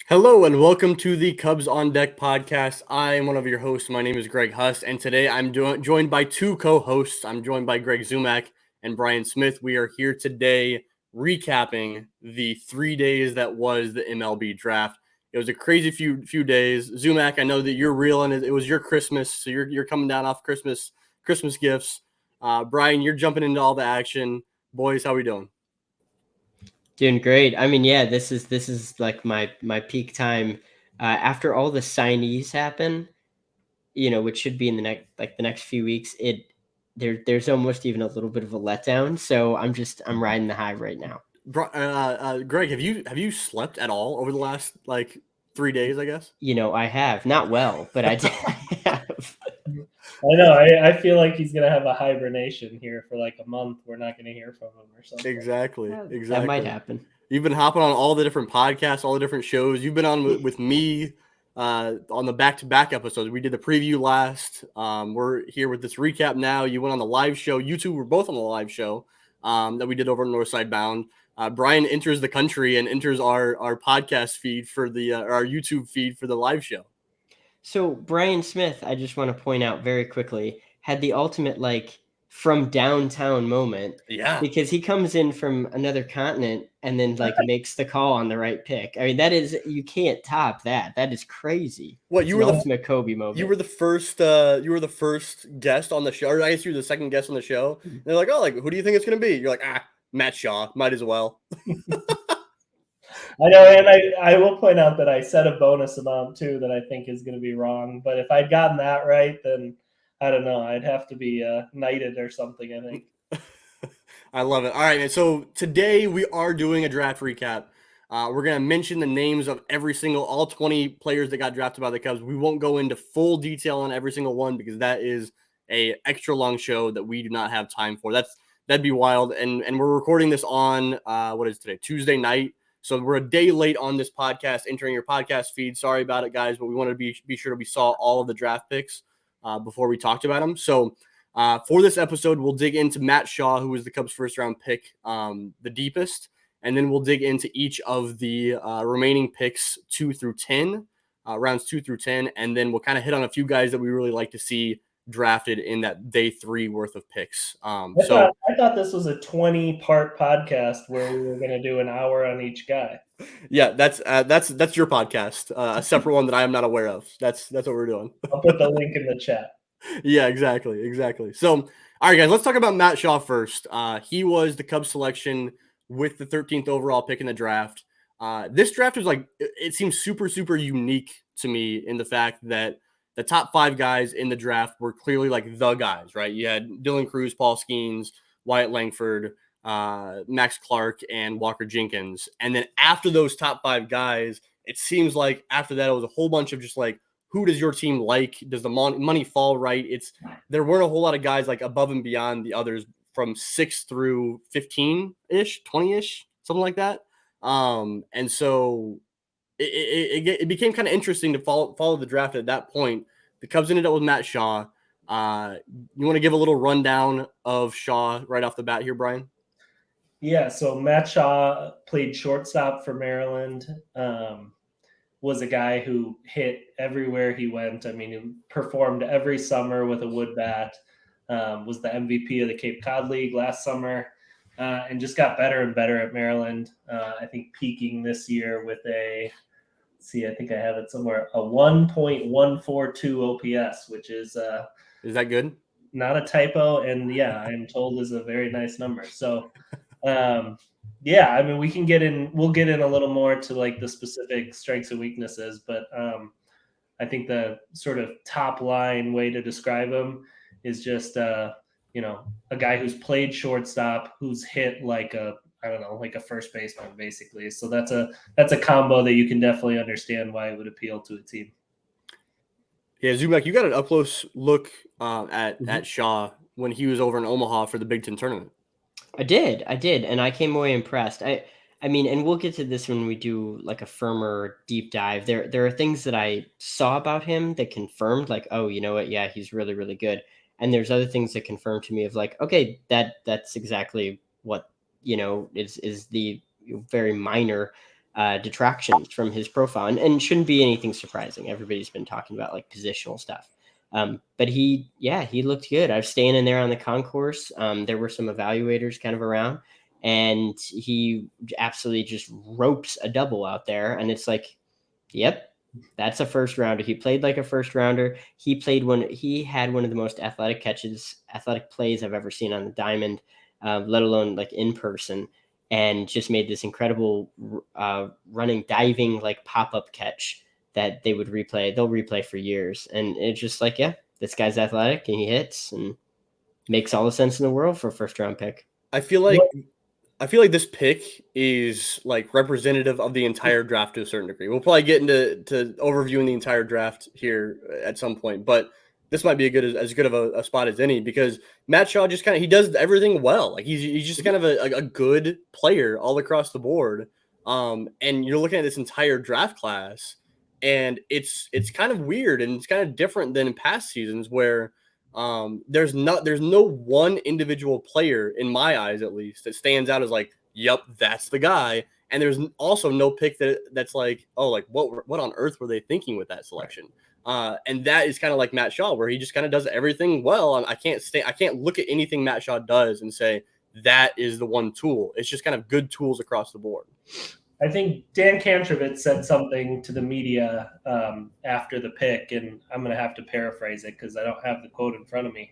Hello and welcome to the Cubs on Deck podcast. I am one of your hosts. My name is Greg Huss, and today I'm joined by two co-hosts. I'm joined by Greg Zumach and Bryan Smith. We are here today recapping the 3 days that was the MLB draft. It was a crazy few days. Zumach, I know that you're reeling. It was your Christmas, so you're coming down off Christmas gifts. Bryan, you're jumping into all the action. Boys, how we doing? Doing great. I mean, yeah, this is like my peak time. After all the signees happen, which should be in the next few weeks. There's almost even a little bit of a letdown. So I'm riding the high right now. Greg, have you slept at all over the last 3 days? I guess. I have not well, but I have. I know. I feel like he's gonna have a hibernation here for like a month. We're not gonna hear from him or something. Exactly. That might happen. You've been hopping on all the different podcasts, all the different shows. You've been on with me on the back-to-back episodes. We did the preview last. We're here with this recap now. You went on the live show. You two were both on the live show that we did over at Northside Bound. Bryan enters the country and enters our podcast feed for our YouTube feed for the live show. So Bryan Smith, I just want to point out very quickly, had the ultimate from downtown moment. Yeah. Because he comes in from another continent and then makes the call on the right pick. I mean, you can't top that. That is crazy. What, you were the ultimate Kobe moment. You were the first guest on the show, or I guess you were the second guest on the show. And they're like, "Oh, who do you think it's gonna be?" You're like, Matt Shaw, might as well. I know, and I will point out that I set a bonus amount too that I think is going to be wrong. But if I'd gotten that right, then I don't know. I'd have to be knighted or something, I think. I love it. All right, man. So today we are doing a draft recap. We're going to mention the names of all 20 players that got drafted by the Cubs. We won't go into full detail on every single one because that is a extra long show that we do not have time for. That'd be wild. And we're recording this on what is today? Tuesday night. So we're a day late on this podcast, entering your podcast feed. Sorry about it, guys, but we wanted to be sure we saw all of the draft picks before we talked about them. So for this episode, we'll dig into Matt Shaw, who was the Cubs' first-round pick, the deepest, and then we'll dig into each of the remaining picks 2 through 10, rounds 2 through 10, and then we'll kind of hit on a few guys that we really like to see drafted in that day 3 worth of picks. I thought this was a 20-part podcast where we were going to do an hour on each guy. Yeah, that's your podcast, a separate one that I am not aware of. That's what we're doing. I'll put the link in the chat. Yeah, exactly. So, all right, guys, let's talk about Matt Shaw first. He was the Cubs selection with the 13th overall pick in the draft. This draft was it seems super, super unique to me in the fact that the top 5 guys in the draft were clearly the guys, right? You had Dylan Cruz, Paul Skeens, Wyatt Langford, Max Clark, and Walker Jenkins. And then after those top 5 guys, it seems like after that, it was a whole bunch of just who does your team like? Does the money fall right? There weren't a whole lot of guys above and beyond the others from 6 through 15-ish, 20-ish, something like that. And so it became kind of interesting to follow the draft at that point. The Cubs ended up with Matt Shaw. You want to give a little rundown of Shaw right off the bat here, Bryan? Yeah, so Matt Shaw played shortstop for Maryland. Was a guy who hit everywhere he went. I mean, he performed every summer with a wood bat. Was the MVP of the Cape Cod League last summer, and just got better and better at Maryland. I think peaking this year with I think I have it somewhere, a 1.142 OPS, which is that good? Not a typo, and yeah, I am told is a very nice number. So, yeah, I mean, we'll get in a little more to the specific strengths and weaknesses, but I think the sort of top line way to describe him is just a guy who's played shortstop, who's hit like a first baseman, basically. So that's a combo that you can definitely understand why it would appeal to a team. Yeah, Zumach, you got an up close look at Shaw when he was over in Omaha for the Big Ten tournament. I did, and I came away impressed. I mean, and we'll get to this when we do a firmer deep dive. There are things that I saw about him that confirmed, oh, you know what? Yeah, he's really, really good. And there's other things that confirmed to me of okay, that's exactly what is the very minor detractions from his profile, and shouldn't be anything surprising. Everybody's been talking about like positional stuff. But he looked good. I was staying in there on the concourse. There were some evaluators kind of around, and he absolutely just ropes a double out there. And it's like, yep, that's a first rounder. He played like a first rounder. He had one of the most athletic plays I've ever seen on the diamond, let alone like in person, and just made this incredible running, diving, like pop-up catch that they'll replay for years. And it's just like, yeah, this guy's athletic and he hits and makes all the sense in the world for a first round pick. I feel like this pick is like representative of the entire draft to a certain degree. We'll probably get into overviewing the entire draft here at some point, but this might be as good of a spot as any, because Matt Shaw just he does everything well. Like he's just kind of a good player all across the board. And you're looking at this entire draft class, and it's kind of weird, and it's kind of different than in past seasons where there's no one individual player, in my eyes at least, that stands out as like, yep, that's the guy. And there's also no pick that's like, oh, like what on earth were they thinking with that selection? And that is kind of like Matt Shaw, where he just kind of does everything well. And I can't look at anything Matt Shaw does and say that is the one tool. It's just kind of good tools across the board. I think Dan Kantrovitz said something to the media after the pick, and I'm going to have to paraphrase it because I don't have the quote in front of me.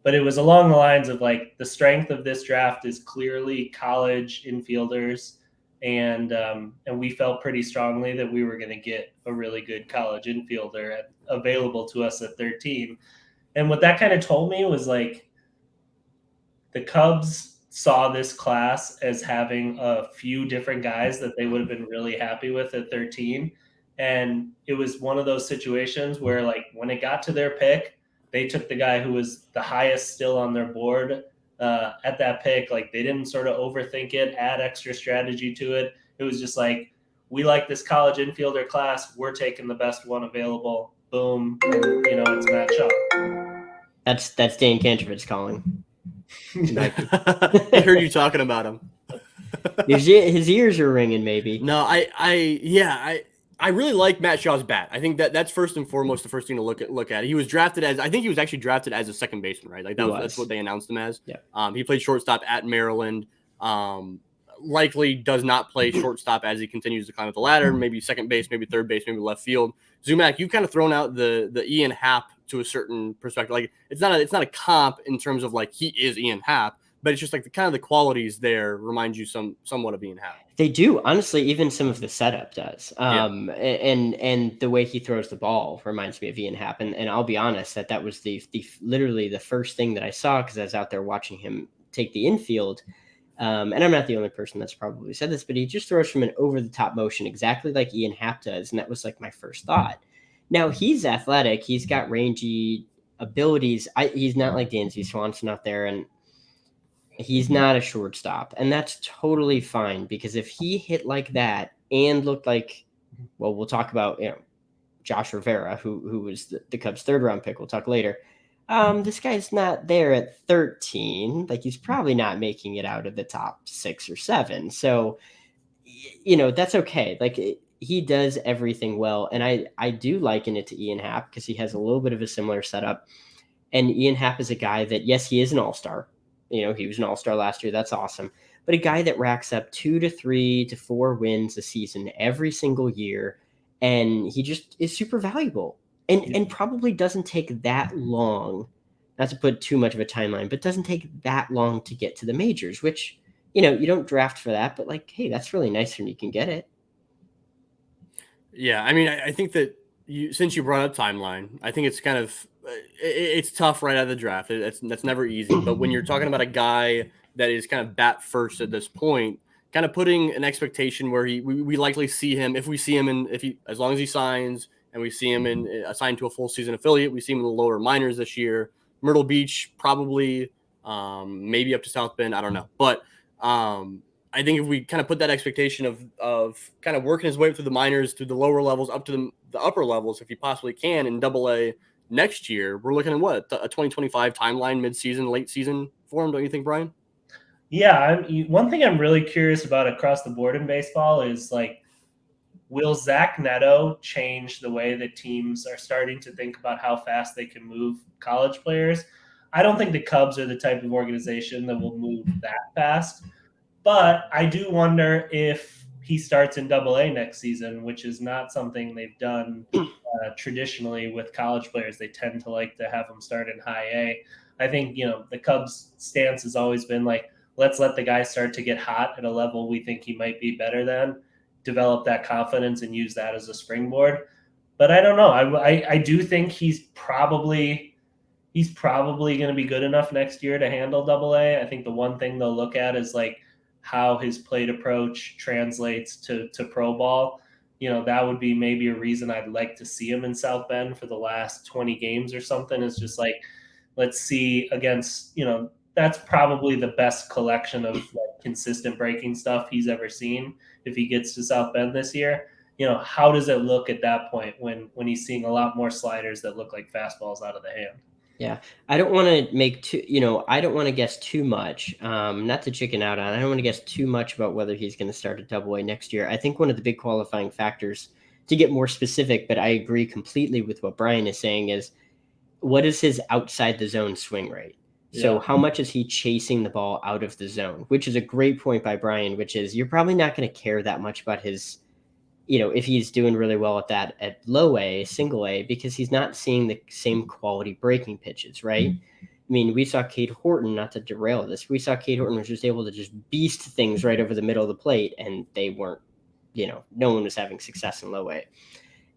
But it was along the lines of like, the strength of this draft is clearly college infielders, and we felt pretty strongly that we were going to get a really good college infielder available to us at 13. And what that kind of told me was like, the Cubs saw this class as having a few different guys that they would have been really happy with at 13. And it was one of those situations where, like, when it got to their pick, they took the guy who was the highest still on their board at that pick. Like, they didn't sort of overthink it, add extra strategy to it. It was just like, we like this college infielder class. We're taking the best one available. Boom. And, it's Matt Shaw. That's Dan Kantrovitz calling. I heard you talking about him. His ears are ringing, maybe. No, I really like Matt Shaw's bat. I think that's first and foremost the first thing to look at. He was actually drafted as a second baseman, right? Like that's what they announced him as. Yeah. He played shortstop at Maryland. Likely does not play shortstop as he continues to climb up the ladder. Maybe second base, maybe third base, maybe left field. Zumach, you've kind of thrown out the Ian Happ to a certain perspective. Like it's not a comp in terms of like he is Ian Happ, but it's just like the qualities there remind you somewhat of Ian Happ. They do, honestly. Even some of the setup does, and the way he throws the ball reminds me of Ian Happ. And I'll be honest that was the literally the first thing that I saw, because I was out there watching him take the infield. And I'm not the only person that's probably said this, but he just throws from an over-the-top motion exactly like Ian Happ does, and that was like my first thought. Now, he's athletic. He's got rangy abilities. He's not like Dansby Swanson out there, and he's not a shortstop, and that's totally fine, because if he hit like that and looked like, well, we'll talk about Josh Rivera, who was the Cubs' third-round pick. We'll talk later. This guy's not there at 13. Like, he's probably not making it out of the top 6 or 7. So, that's okay. Like, he does everything well. And I do liken it to Ian Happ, because he has a little bit of a similar setup. And Ian Happ is a guy that, yes, he is an all-star. He was an all-star last year. That's awesome. But a guy that racks up 2 to 3 to 4 wins a season every single year. And he just is super valuable. And probably doesn't take that long, not to put too much of a timeline, but doesn't take that long to get to the majors, which, you don't draft for that, but like, hey, that's really nice when you can get it. Yeah, I mean, I think that since you brought up timeline, I think it's kind of it's tough right out of the draft. That's never easy. But when you're talking about a guy that is kind of bat first at this point, kind of putting an expectation where we likely see him, if we see him as long as he signs, and we see him assigned to a full season affiliate, we see him in the lower minors this year. Myrtle Beach, probably, maybe up to South Bend, I don't know. But I think if we kind of put that expectation of kind of working his way through the minors, through the lower levels, up to the upper levels, if he possibly can, in Double-A next year, we're looking at what, a 2025 timeline, mid-season, late season for him, don't you think, Brian? Yeah, one thing I'm really curious about across the board in baseball is like will Zach Neto change the way that teams are starting to think about how fast they can move college players? I don't think the Cubs are the type of organization that will move that fast, but I do wonder if he starts in Double-A next season, which is not something they've done traditionally with college players. They tend to like to have them start in High A. I think, the Cubs' stance has always been like, let's let the guy start to get hot at a level we think he might be better than, develop that confidence and use that as a springboard. But I don't know. I do think he's probably going to be good enough next year to handle Double-A. I think the one thing they'll look at is like how his plate approach translates to pro ball. That would be maybe a reason I'd like to see him in South Bend for the last 20 games or something. Is just like, let's see against, that's probably the best collection of like consistent breaking stuff he's ever seen. If he gets to South Bend this year, how does it look at that point when he's seeing a lot more sliders that look like fastballs out of the hand? Yeah, I don't want to I don't want to guess too much. Not to chicken out on. I don't want to guess too much about whether he's going to start at Double-A next year. I think one of the big qualifying factors, to get more specific, but I agree completely with what Bryan is saying, is what is his outside the zone swing rate? So how much is he chasing the ball out of the zone? Which is a great point by Bryan, which is you're probably not going to care that much about his, if he's doing really well at that at low A, single A, because he's not seeing the same quality breaking pitches, right? I mean, we saw Cade Horton, not to derail this, we saw Cade Horton was just able to just beast things right over the middle of the plate, and they weren't, no one was having success in low A.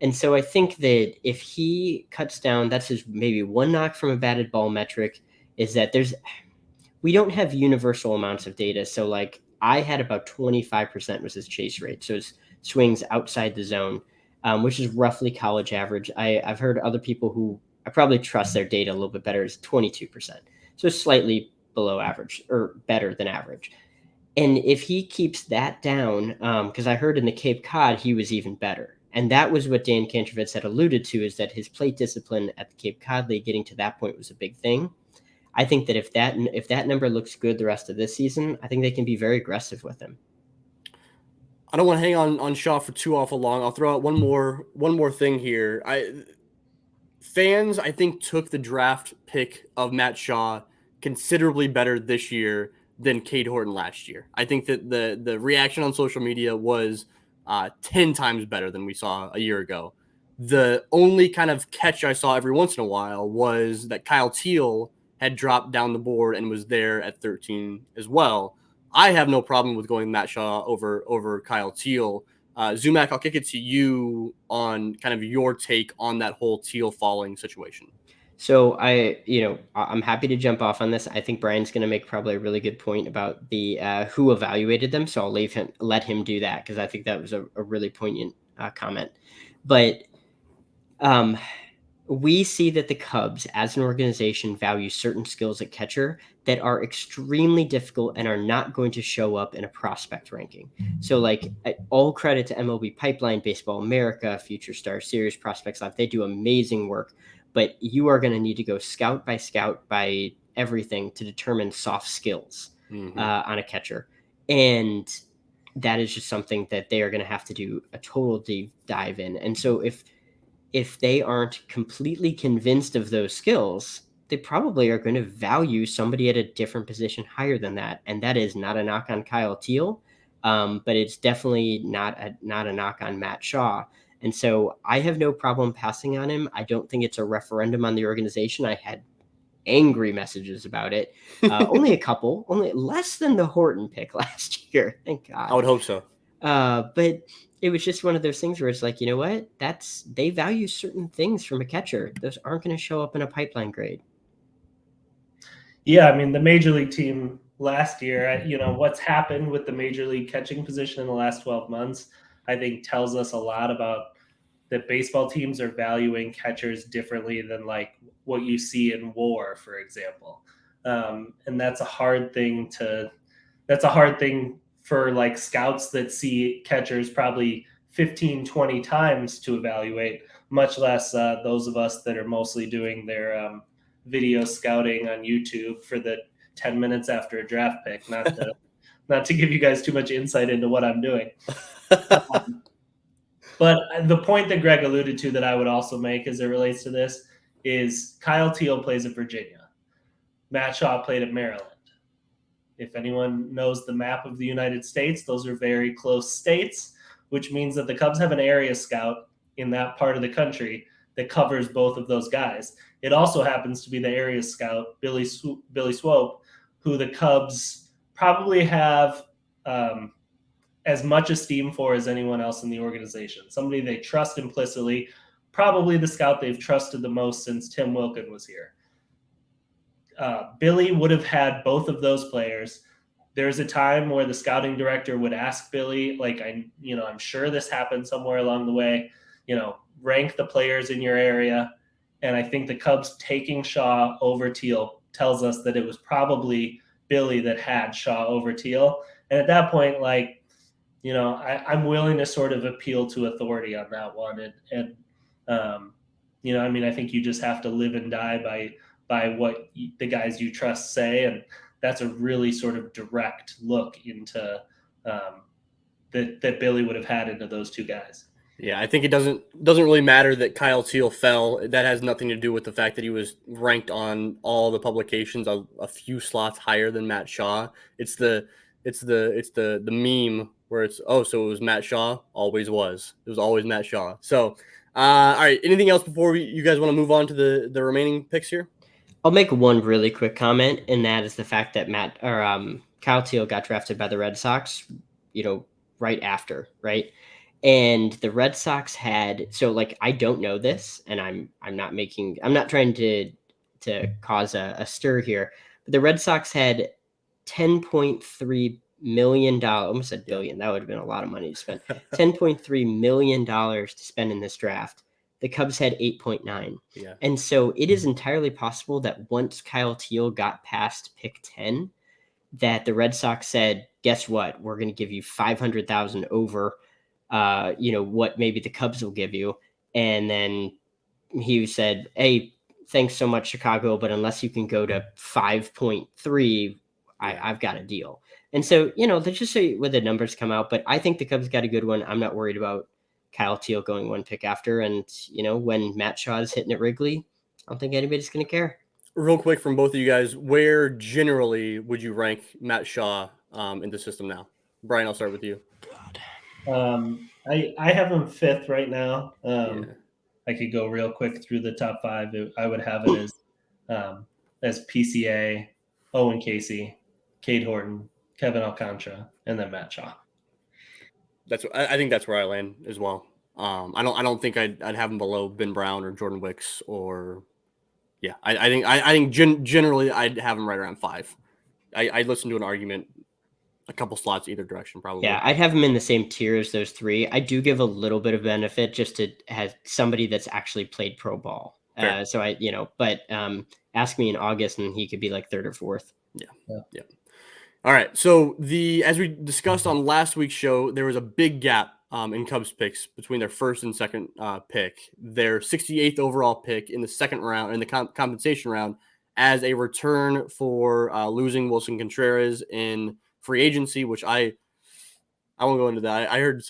And so I think that if he cuts down, that's his maybe one knock from a batted ball metric, is that we don't have universal amounts of data. So like I had about 25% was his chase rate. So his swings outside the zone, which is roughly college average. I've heard other people who I probably trust their data a little bit better is 22%. So slightly below average or better than average. And if he keeps that down, because I heard in the Cape Cod, he was even better. And that was what Dan Kantrovitz had alluded to, is that his plate discipline at the Cape Cod League getting to that point was a big thing. I think that if that number looks good the rest of this season, I think they can be very aggressive with him. I don't want to hang on Shaw for too awful long. I'll throw out one more thing here. Fans, I think, took the draft pick of Matt Shaw considerably better this year than Cade Horton last year. I think that the reaction on social media was 10 times better than we saw a year ago. The only kind of catch I saw every once in a while was that Kyle Teal had dropped down the board and was there at 13 as well. I have no problem with going Matt Shaw over Kyle Teal. Zumach, I'll kick it to you on kind of your take on that whole Teal falling situation. So I'm happy to jump off on this. I think Bryan's going to make probably a really good point about the who evaluated them. So I'll let him do that, because I think that was a really poignant comment. But we see that the Cubs as an organization value certain skills at catcher that are extremely difficult and are not going to show up in a prospect ranking. So like all credit to MLB Pipeline, Baseball America, Future Star Series, Prospects Live. They do amazing work, but you are going to need to go scout by everything to determine soft skills on a catcher. And that is just something that they are going to have to do a total deep dive in. And so if they aren't completely convinced of those skills, they probably are going to value somebody at a different position higher than that. And that is not a knock on Kyle Teal, but it's definitely not a knock on Matt Shaw. And so I have no problem passing on him. I don't think it's a referendum on the organization. I had angry messages about it. Only a couple, only less than the Horton pick last year. Thank God. I would hope so. But it was just one of those things where it's like, you know what? They value certain things from a catcher. Those aren't going to show up in a pipeline grade. Yeah, I mean, the major league team last year, what's happened with the major league catching position in the last 12 months, I think tells us a lot about that baseball teams are valuing catchers differently than like what you see in WAR, for example. And that's a hard thing for like scouts that see catchers probably 15, 20 times to evaluate, much less those of us that are mostly doing their video scouting on YouTube for the 10 minutes after a draft pick, not to give you guys too much insight into what I'm doing. But the point that Greg alluded to that I would also make as it relates to this is Kyle Teal plays at Virginia. Matt Shaw played at Maryland. If anyone knows the map of the United States, those are very close states, which means that the Cubs have an area scout in that part of the country that covers both of those guys. It also happens to be the area scout, Billy Swope, who the Cubs probably have as much esteem for as anyone else in the organization. Somebody they trust implicitly, probably the scout they've trusted the most since Tim Wilkin was here. Billy would have had both of those players. There's a time where the scouting director would ask Billy, like, I'm sure this happened somewhere along the way, rank the players in your area. And I think the Cubs taking Shaw over Teal tells us that it was probably Billy that had Shaw over Teal. And at that point, I'm willing to sort of appeal to authority on that one. I think you just have to live and die by what the guys you trust say. And that's a really sort of direct look into that Billy would have had into those two guys. Yeah, I think it doesn't really matter that Kyle Teal fell. That has nothing to do with the fact that he was ranked on all the publications a few slots higher than Matt Shaw. It's the meme where it's, so it was Matt Shaw, always was. It was always Matt Shaw. So, all right, anything else before you guys want to move on to the remaining picks here? I'll make one really quick comment, and that is the fact that Kyle Teal got drafted by the Red Sox, right after, right? And the Red Sox had, I don't know this, and I'm not trying to cause a stir here, but the Red Sox had $10.3 million, almost a billion. That would have been a lot of money to spend. $10.3 million to spend in this draft. The Cubs had 8.9. Yeah. And so it is entirely possible that once Kyle Teal got past pick 10, that the Red Sox said, guess what? We're going to give you 500,000 over, what maybe the Cubs will give you. And then he said, hey, thanks so much, Chicago, but unless you can go to 5.3, I've got a deal. And so, let's just say where the numbers come out, but I think the Cubs got a good one. I'm not worried about Kyle Teal going one pick after. And, when Matt Shaw is hitting at Wrigley, I don't think anybody's going to care. Real quick from both of you guys, where generally would you rank Matt Shaw in the system now? Brian, I'll start with you. I have him 5th right now. I could go real quick through the top 5. I would have it as PCA, Owen Casey, Cade Horton, Kevin Alcantara, and then Matt Shaw. I think that's where I land as well. I don't think I'd have him below Ben Brown or Jordan Wicks or. Yeah, I think generally I'd have him right around 5. I'd listen to an argument a couple slots either direction probably. Yeah, I'd have him in the same tier as those 3. I do give a little bit of benefit just to have somebody that's actually played pro ball. But ask me in August and he could be like 3rd or 4th. Yeah. All right. So as we discussed on last week's show, there was a big gap in Cubs picks between their first and second pick. Their 68th overall pick in the second round, in the compensation round, as a return for losing Wilson Contreras in free agency, which I won't go into that. I heard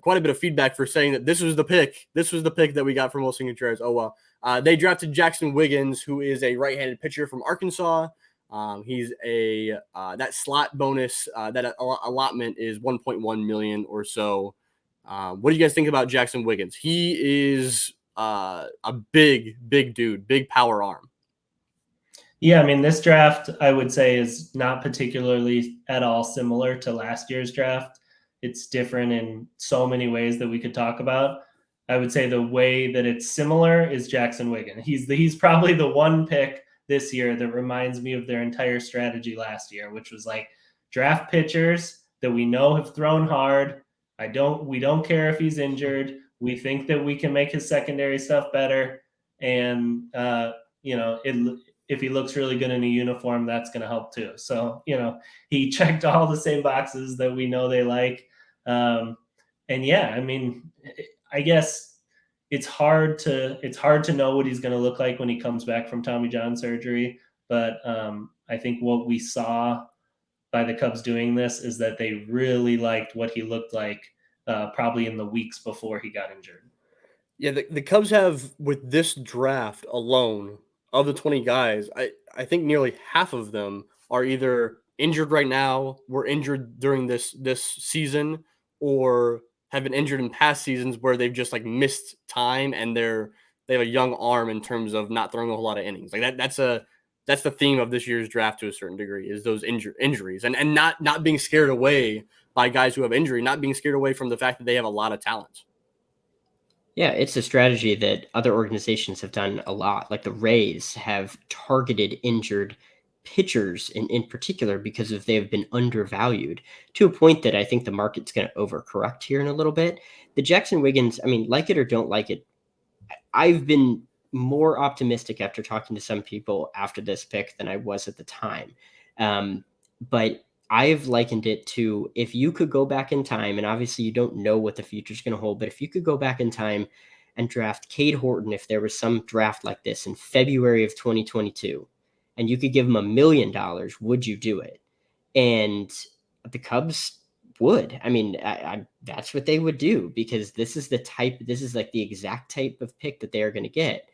quite a bit of feedback for saying that this was the pick. This was the pick that we got from Wilson Contreras. Oh, well. They drafted Jackson Wiggins, who is a right-handed pitcher from Arkansas. He's that slot bonus, that allotment is 1.1 million or so. What do you guys think about Jackson Wiggins? He is a big dude, big power arm. Yeah, I mean, this draft, I would say, is not particularly at all similar to last year's draft. It's different in so many ways that we could talk about. I would say the way that it's similar is Jackson Wiggins. He's probably the one pick this year that reminds me of their entire strategy last year, which was like draft pitchers that we know have thrown hard. We don't care if he's injured. We think that we can make his secondary stuff better. And, if he looks really good in a uniform, that's going to help too. So, he checked all the same boxes that we know they like. And yeah, I mean, I guess it's hard to know what he's going to look like when he comes back from Tommy John surgery. But I think what we saw by the Cubs doing this is that they really liked what he looked like probably in the weeks before he got injured. Yeah, the Cubs have, with this draft alone, of the 20 guys, I think nearly half of them are either injured right now, were injured during this season, or have been injured in past seasons where they've just like missed time and they have a young arm in terms of not throwing a whole lot of innings. Like that's the theme of this year's draft to a certain degree, is those injuries and not being scared away by guys who have injury, not being scared away from the fact that they have a lot of talent. Yeah, it's a strategy that other organizations have done a lot. Like the Rays have targeted injured pitchers in particular because of they have been undervalued to a point that I think the market's going to overcorrect here in a little bit. The Jackson Wiggins, I mean, like it or don't like it, I've been more optimistic after talking to some people after this pick than I was at the time. But I've likened it to, if you could go back in time, and obviously you don't know what the future is going to hold, but if you could go back in time and draft Cade Horton, if there was some draft like this in February of 2022, and you could give him $1 million, would you do it? And the Cubs would. I mean, that's what they would do, because this is like the exact type of pick that they are going to get.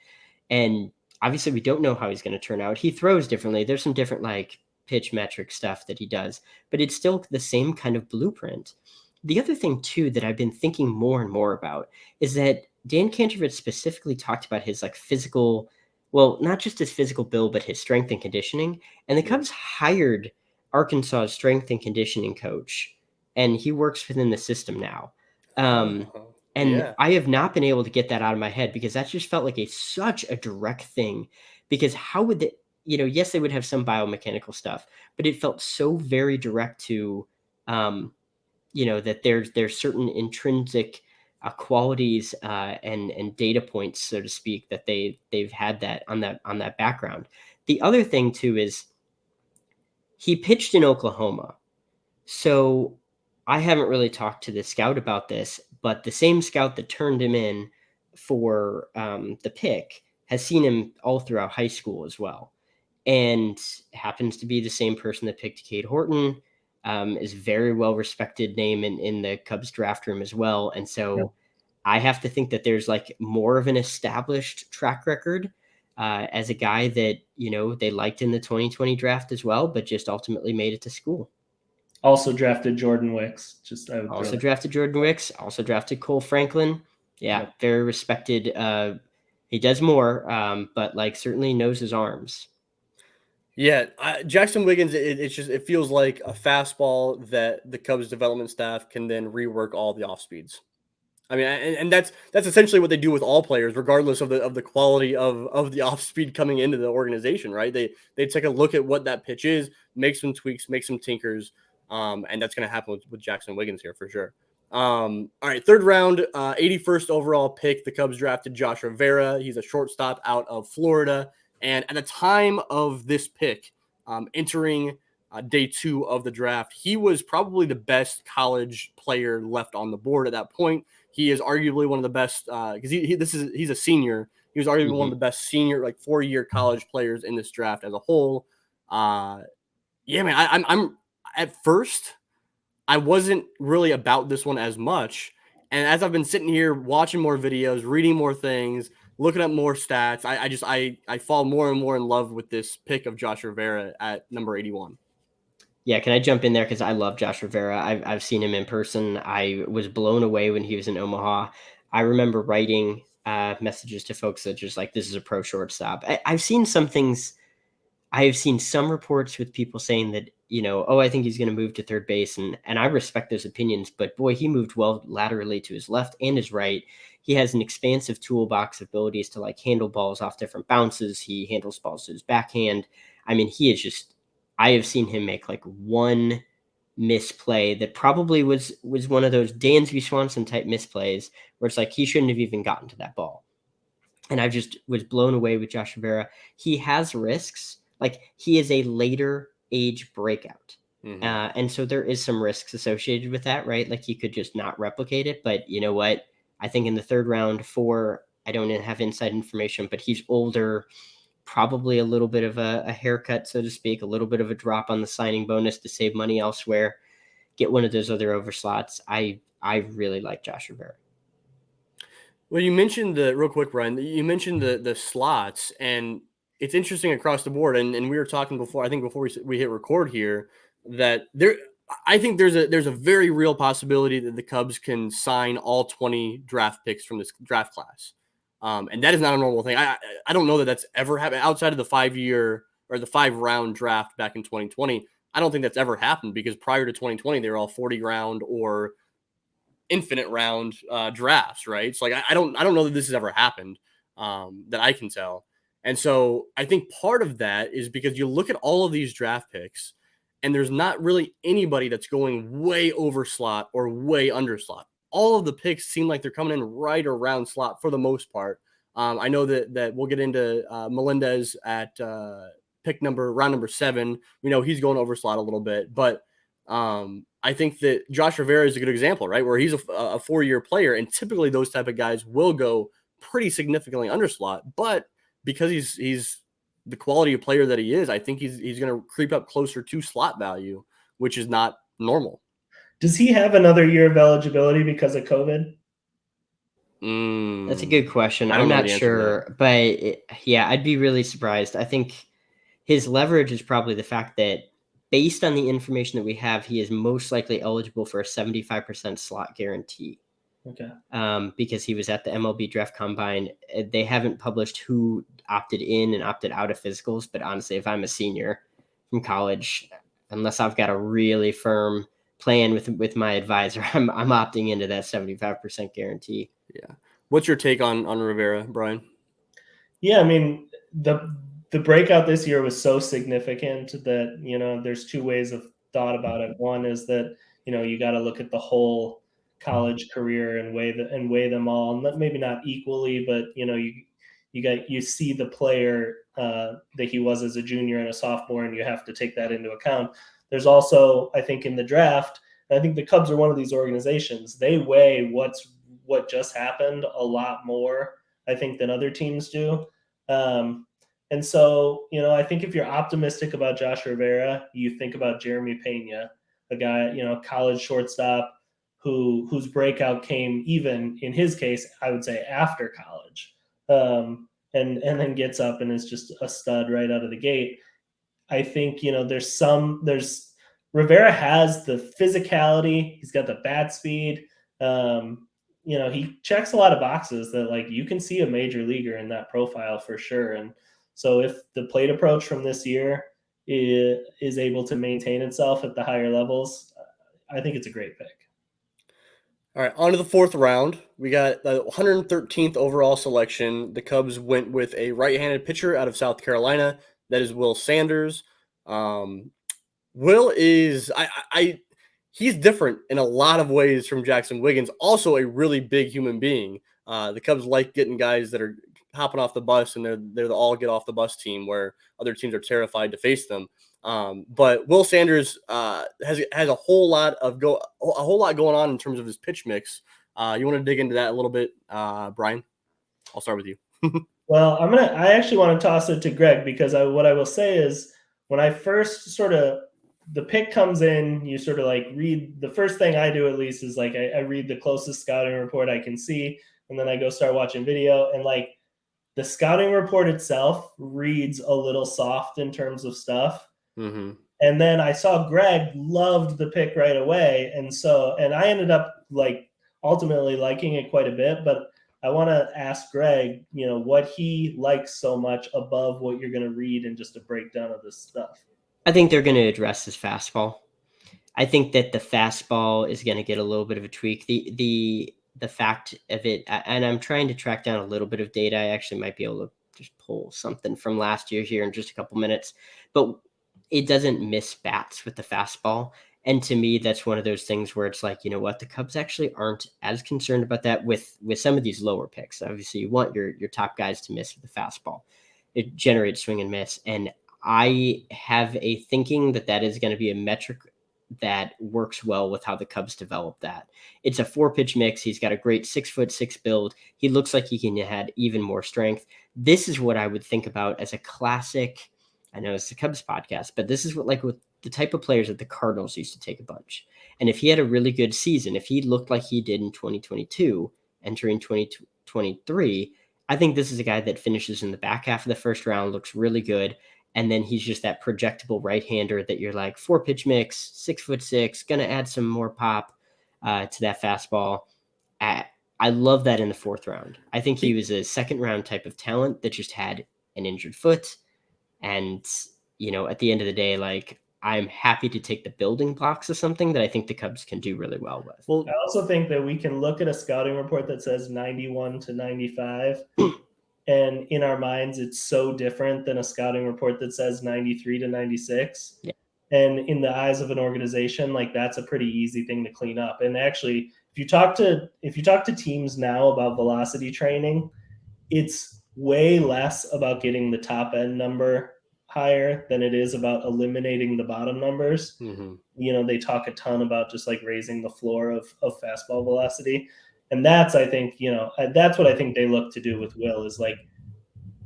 And obviously we don't know how he's going to turn out. He throws differently. There's some different like pitch metric stuff that he does, but it's still the same kind of blueprint. The other thing too that I've been thinking more and more about is that Dan Cantervich specifically talked about his like physical, well, not just his physical build, but his strength and conditioning. And the Cubs hired Arkansas's strength and conditioning coach, and he works within the system now. And I have not been able to get that out of my head, because that just felt like such a direct thing. Because how would they, yes, they would have some biomechanical stuff, but it felt so very direct to, that there's certain intrinsic qualities and data points, so to speak, that they've had that on that background. The other thing too is he pitched in Oklahoma, so I haven't really talked to the scout about this, but the same scout that turned him in for the pick has seen him all throughout high school as well, and happens to be the same person that picked Cade Horton. Is a very well respected name in the Cubs draft room as well. And so I have to think that there's like more of an established track record as a guy that, they liked in the 2020 draft as well, but just ultimately made it to school. Also drafted Jordan Wicks. Drafted Jordan Wicks. Also drafted Cole Franklin. Yeah, very respected. He does more, but like certainly knows his arms. Yeah, Jackson Wiggins, it feels like a fastball that the Cubs development staff can then rework all the off speeds. I mean, and that's essentially what they do with all players, regardless of the quality of the off speed coming into the organization, right? They take a look at what that pitch is, make some tweaks, make some tinkers, and that's going to happen with Jackson Wiggins here for sure. All right, third round, 81st overall pick, the Cubs drafted Josh Rivera. He's a shortstop out of Florida. And at the time of this pick, entering day 2 of the draft, he was probably the best college player left on the board at that point. He is arguably one of the best because he's a senior. He was arguably one of the best senior, like 4-year college players in this draft as a whole. Yeah, man. I'm at first, I wasn't really about this one as much, and as I've been sitting here watching more videos, reading more things, looking at more stats, I fall more and more in love with this pick of Josh Rivera at number 81. Yeah, can I jump in there? Because I love Josh Rivera. I've seen him in person. I was blown away when he was in Omaha. I remember writing messages to folks that just like, this is a pro shortstop. I've seen some things. I have seen some reports with people saying that, I think he's going to move to third base. And I respect those opinions, but boy, he moved well laterally to his left and his right. He has an expansive toolbox of abilities to like handle balls off different bounces. He handles balls to his backhand. I mean, I have seen him make like one misplay that probably was one of those Dansby Swanson type misplays where it's like, he shouldn't have even gotten to that ball. And I just was blown away with Josh Rivera. He has risks. Like, he is a later age breakout. And so there is some risks associated with that, right? Like, he could just not replicate it. But you know what? I think in the third round, I don't have inside information, but he's older, probably a little bit of a haircut, so to speak, a little bit of a drop on the signing bonus to save money elsewhere, get one of those other overslots. I I really like Josh Rivera. Well, you mentioned real quick, Brian, you mentioned the slots, and it's interesting across the board. And we were talking before, I think before we hit record here, that I think there's a very real possibility that the Cubs can sign all 20 draft picks from this draft class. And that is not a normal thing. I don't know that that's ever happened outside of the 5-year or the 5-round draft back in 2020. I don't think that's ever happened, because prior to 2020, they were all 40 round or infinite round drafts, right? So like I don't know that this has ever happened, that I can tell. And so I think part of that is because you look at all of these draft picks and there's not really anybody that's going way over slot or way under slot. All of the picks seem like they're coming in right around slot for the most part. I know that we'll get into Melendez at round number 7. We know he's going over slot a little bit, but I think that Josh Rivera is a good example, right? Where he's a 4-year player, and typically those type of guys will go pretty significantly under slot. But because he's the quality of player that he is, I think he's going to creep up closer to slot value, which is not normal. Does he have another year of eligibility because of COVID? That's a good question. I'm not sure, but I'd be really surprised. I think his leverage is probably the fact that, based on the information that we have, he is most likely eligible for a 75% slot guarantee. Okay. Because he was at the MLB Draft Combine. They haven't published who opted in and opted out of physicals, but honestly, if I'm a senior from college, unless I've got a really firm plan with my advisor, I'm opting into that 75% guarantee. Yeah. What's your take on Rivera, Brian? Yeah, I mean, the breakout this year was so significant that, there's two ways of thought about it. One is that, you got to look at the whole college career and weigh them all, and maybe not equally, but you see the player that he was as a junior and a sophomore, and you have to take that into account. There's also, I think, in the draft, and I think the Cubs are one of these organizations, they weigh what just happened a lot more, I think, than other teams do. And so, I think if you're optimistic about Josh Rivera, you think about Jeremy Pena, a guy, college shortstop whose breakout came, even in his case, I would say, after college, and then gets up and is just a stud right out of the gate. I think, Rivera has the physicality, he's got the bat speed. He checks a lot of boxes that, like, you can see a major leaguer in that profile for sure. And so if the plate approach from this year is able to maintain itself at the higher levels, I think it's a great pick. All right, on to the 4th round. We got the 113th overall selection. The Cubs went with a right-handed pitcher out of South Carolina. That is Will Sanders. Will is he's different in a lot of ways from Jackson Wiggins. Also a really big human being. The Cubs like getting guys that are hopping off the bus, and they're the all get off the bus team, where other teams are terrified to face them. But Will Sanders has a whole lot going on in terms of his pitch mix. You want to dig into that a little bit, Brian? I'll start with you. Well, I actually want to toss it to Greg, because what I will say is, when I first the pick comes in, you sort of like read, the first thing I do, at least, is like I read the closest scouting report I can see, and then I go start watching video, and like the scouting report itself reads a little soft in terms of stuff. Mm-hmm. And then I saw Greg loved the pick right away, and I ended up like ultimately liking it quite a bit. But I want to ask Greg, what he likes so much above what you're going to read in just a breakdown of this stuff. I think they're going to address his fastball. I think that the fastball is going to get a little bit of a tweak. The fact of it, and I'm trying to track down a little bit of data. I actually might be able to just pull something from last year here in just a couple minutes, but it doesn't miss bats with the fastball. And to me, that's one of those things where it's like, you know what, the Cubs actually aren't as concerned about that with some of these lower picks. Obviously, you want your top guys to miss with the fastball. It generates swing and miss. And I have a thinking that is going to be a metric that works well with how the Cubs develop that. It's a 4-pitch mix. He's got a great 6'6" build. He looks like he can add even more strength. This is what I would think about as a classic. I know it's the Cubs podcast, but this is what, like, with the type of players that the Cardinals used to take a bunch. And if he had a really good season, if he looked like he did in 2022, entering 2023, I think this is a guy that finishes in the back half of the first round, looks really good. And then he's just that projectable right-hander that you're like 4-pitch mix, 6'6", going to add some more pop to that fastball. I love that in the 4th round. I think he was a second-round type of talent that just had an injured foot. And, at the end of the day, like, I'm happy to take the building blocks of something that I think the Cubs can do really well with. Well, I also think that we can look at a scouting report that says 91 to 95. And in our minds, it's so different than a scouting report that says 93 to 96. Yeah. And in the eyes of an organization, like, that's a pretty easy thing to clean up. And actually, if you talk to teams now about velocity training, it's way less about getting the top end number higher than it is about eliminating the bottom numbers. Mm-hmm. They talk a ton about just like raising the floor of fastball velocity. And that's, I think, that's what I think they look to do with Will, is like,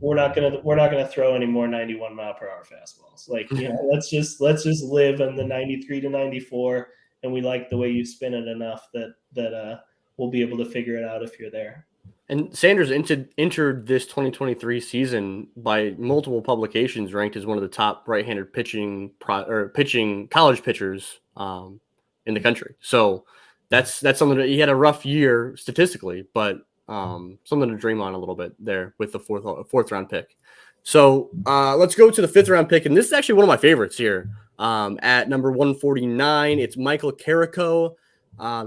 we're not gonna throw any more 91 mile per hour fastballs. Like, let's just live in the 93 to 94, and we like the way you spin it enough that we'll be able to figure it out if you're there. And Sanders entered this 2023 season by multiple publications ranked as one of the top right-handed pitching college pitchers in the country. So that's something that he had a rough year statistically, but something to dream on a little bit there with the fourth round pick. So let's go to the 5th round pick, and this is actually one of my favorites here. At number 149, it's Michael Carrico.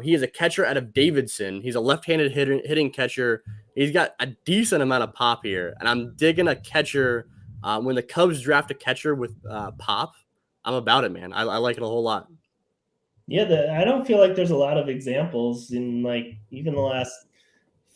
He is a catcher out of Davidson. He's a left-handed hitting catcher. He's got a decent amount of pop here, and I'm digging a catcher. When the Cubs draft a catcher with pop, I'm about it, man. I like it a whole lot. Yeah, I don't feel like there's a lot of examples in like even the last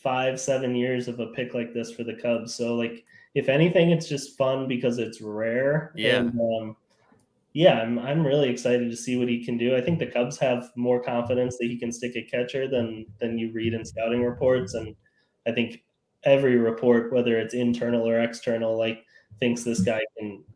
5-7 years of a pick like this for the Cubs. So like, if anything, it's just fun because it's rare. Yeah. And I'm really excited to see what he can do. I think the Cubs have more confidence that he can stick a catcher than you read in scouting reports. And I think every report, whether it's internal or external, like, thinks this guy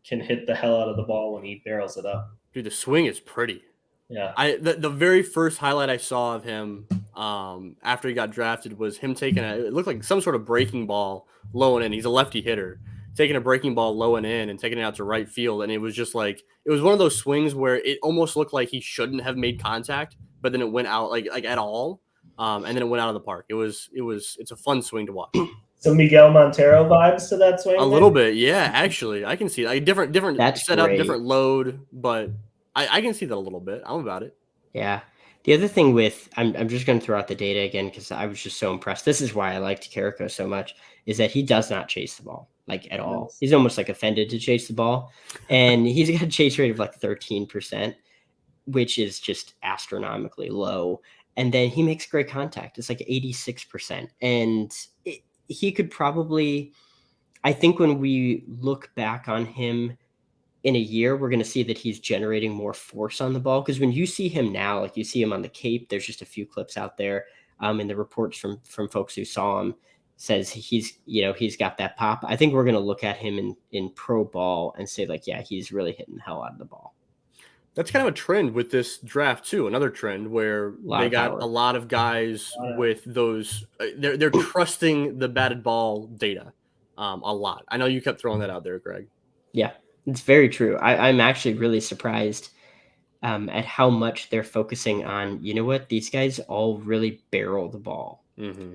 can hit the hell out of the ball when he barrels it up. Dude, the swing is pretty. Yeah. The very first highlight I saw of him after he got drafted was him taking it looked like some sort of breaking ball low and in. He's a lefty hitter, taking a breaking ball low and in and taking it out to right field. And it was just like, it was one of those swings where it almost looked like he shouldn't have made contact, but then it went out like at all. And then it went out of the park. It's a fun swing to watch. Some Miguel Montero vibes to that swing. A little bit. Yeah, actually I can see like different That's setup, great. different load, but I can see that a little bit. I'm about it. Yeah. The other thing with, I'm just going to throw out the data again because I was just so impressed. This is why I liked Carrico so much, is that he does not chase the ball like at all. He's almost like offended to chase the ball. And he's got a chase rate of like 13%, which is just astronomically low. And then he makes great contact. It's like 86%. And he could probably, I think when we look back on him in a year, we're going to see that he's generating more force on the ball. Because when you see him now, like you see him on the Cape, there's just a few clips out there. And the reports from folks who saw him says he's got that pop. I think we're going to look at him in pro ball and say like, yeah, he's really hitting the hell out of the ball. That's kind of a trend with this draft too. Another trend where they got a lot of guys with those. They're trusting the batted ball data a lot. I know you kept throwing that out there, Greg. Yeah, it's very true. I'm actually really surprised at how much they're focusing on. You know what? These guys all really barrel the ball. Mm-hmm.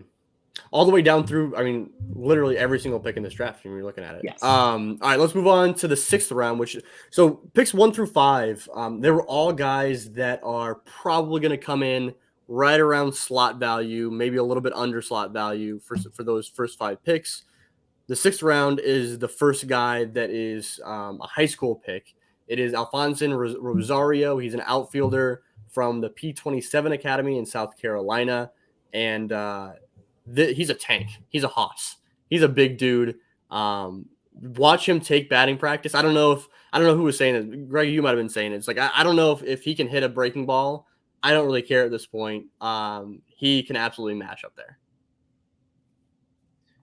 All the way down through, I mean, literally every single pick in this draft when you're looking at it. Yes. All right, let's move on to the 6th round, so picks 1 through 5, they were all guys that are probably going to come in right around slot value, maybe a little bit under slot value for those first 5 picks. The 6th round is the first guy that is a high school pick. It is Alfonso Rosario. He's an outfielder from the P27 Academy in South Carolina, and he's a tank. He's a hoss. He's a big dude. Watch him take batting practice. I don't know who was saying it. Greg, you might have been saying it. It's like I don't know if he can hit a breaking ball. I don't really care at this point. He can absolutely mash up there.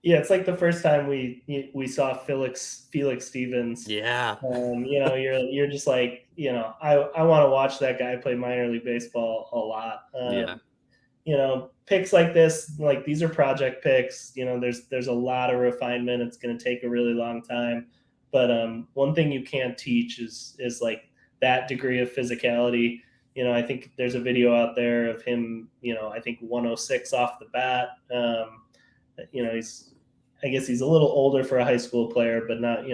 Yeah, it's like the first time we saw Felix Stevens. Yeah. You're just like, I want to watch that guy play minor league baseball a lot. Yeah. Picks like this, like these are project picks. There's a lot of refinement. It's going to take a really long time. But one thing you can't teach is like that degree of physicality. I think there's a video out there of him, I think 106 off the bat. I guess he's a little older for a high school player, but not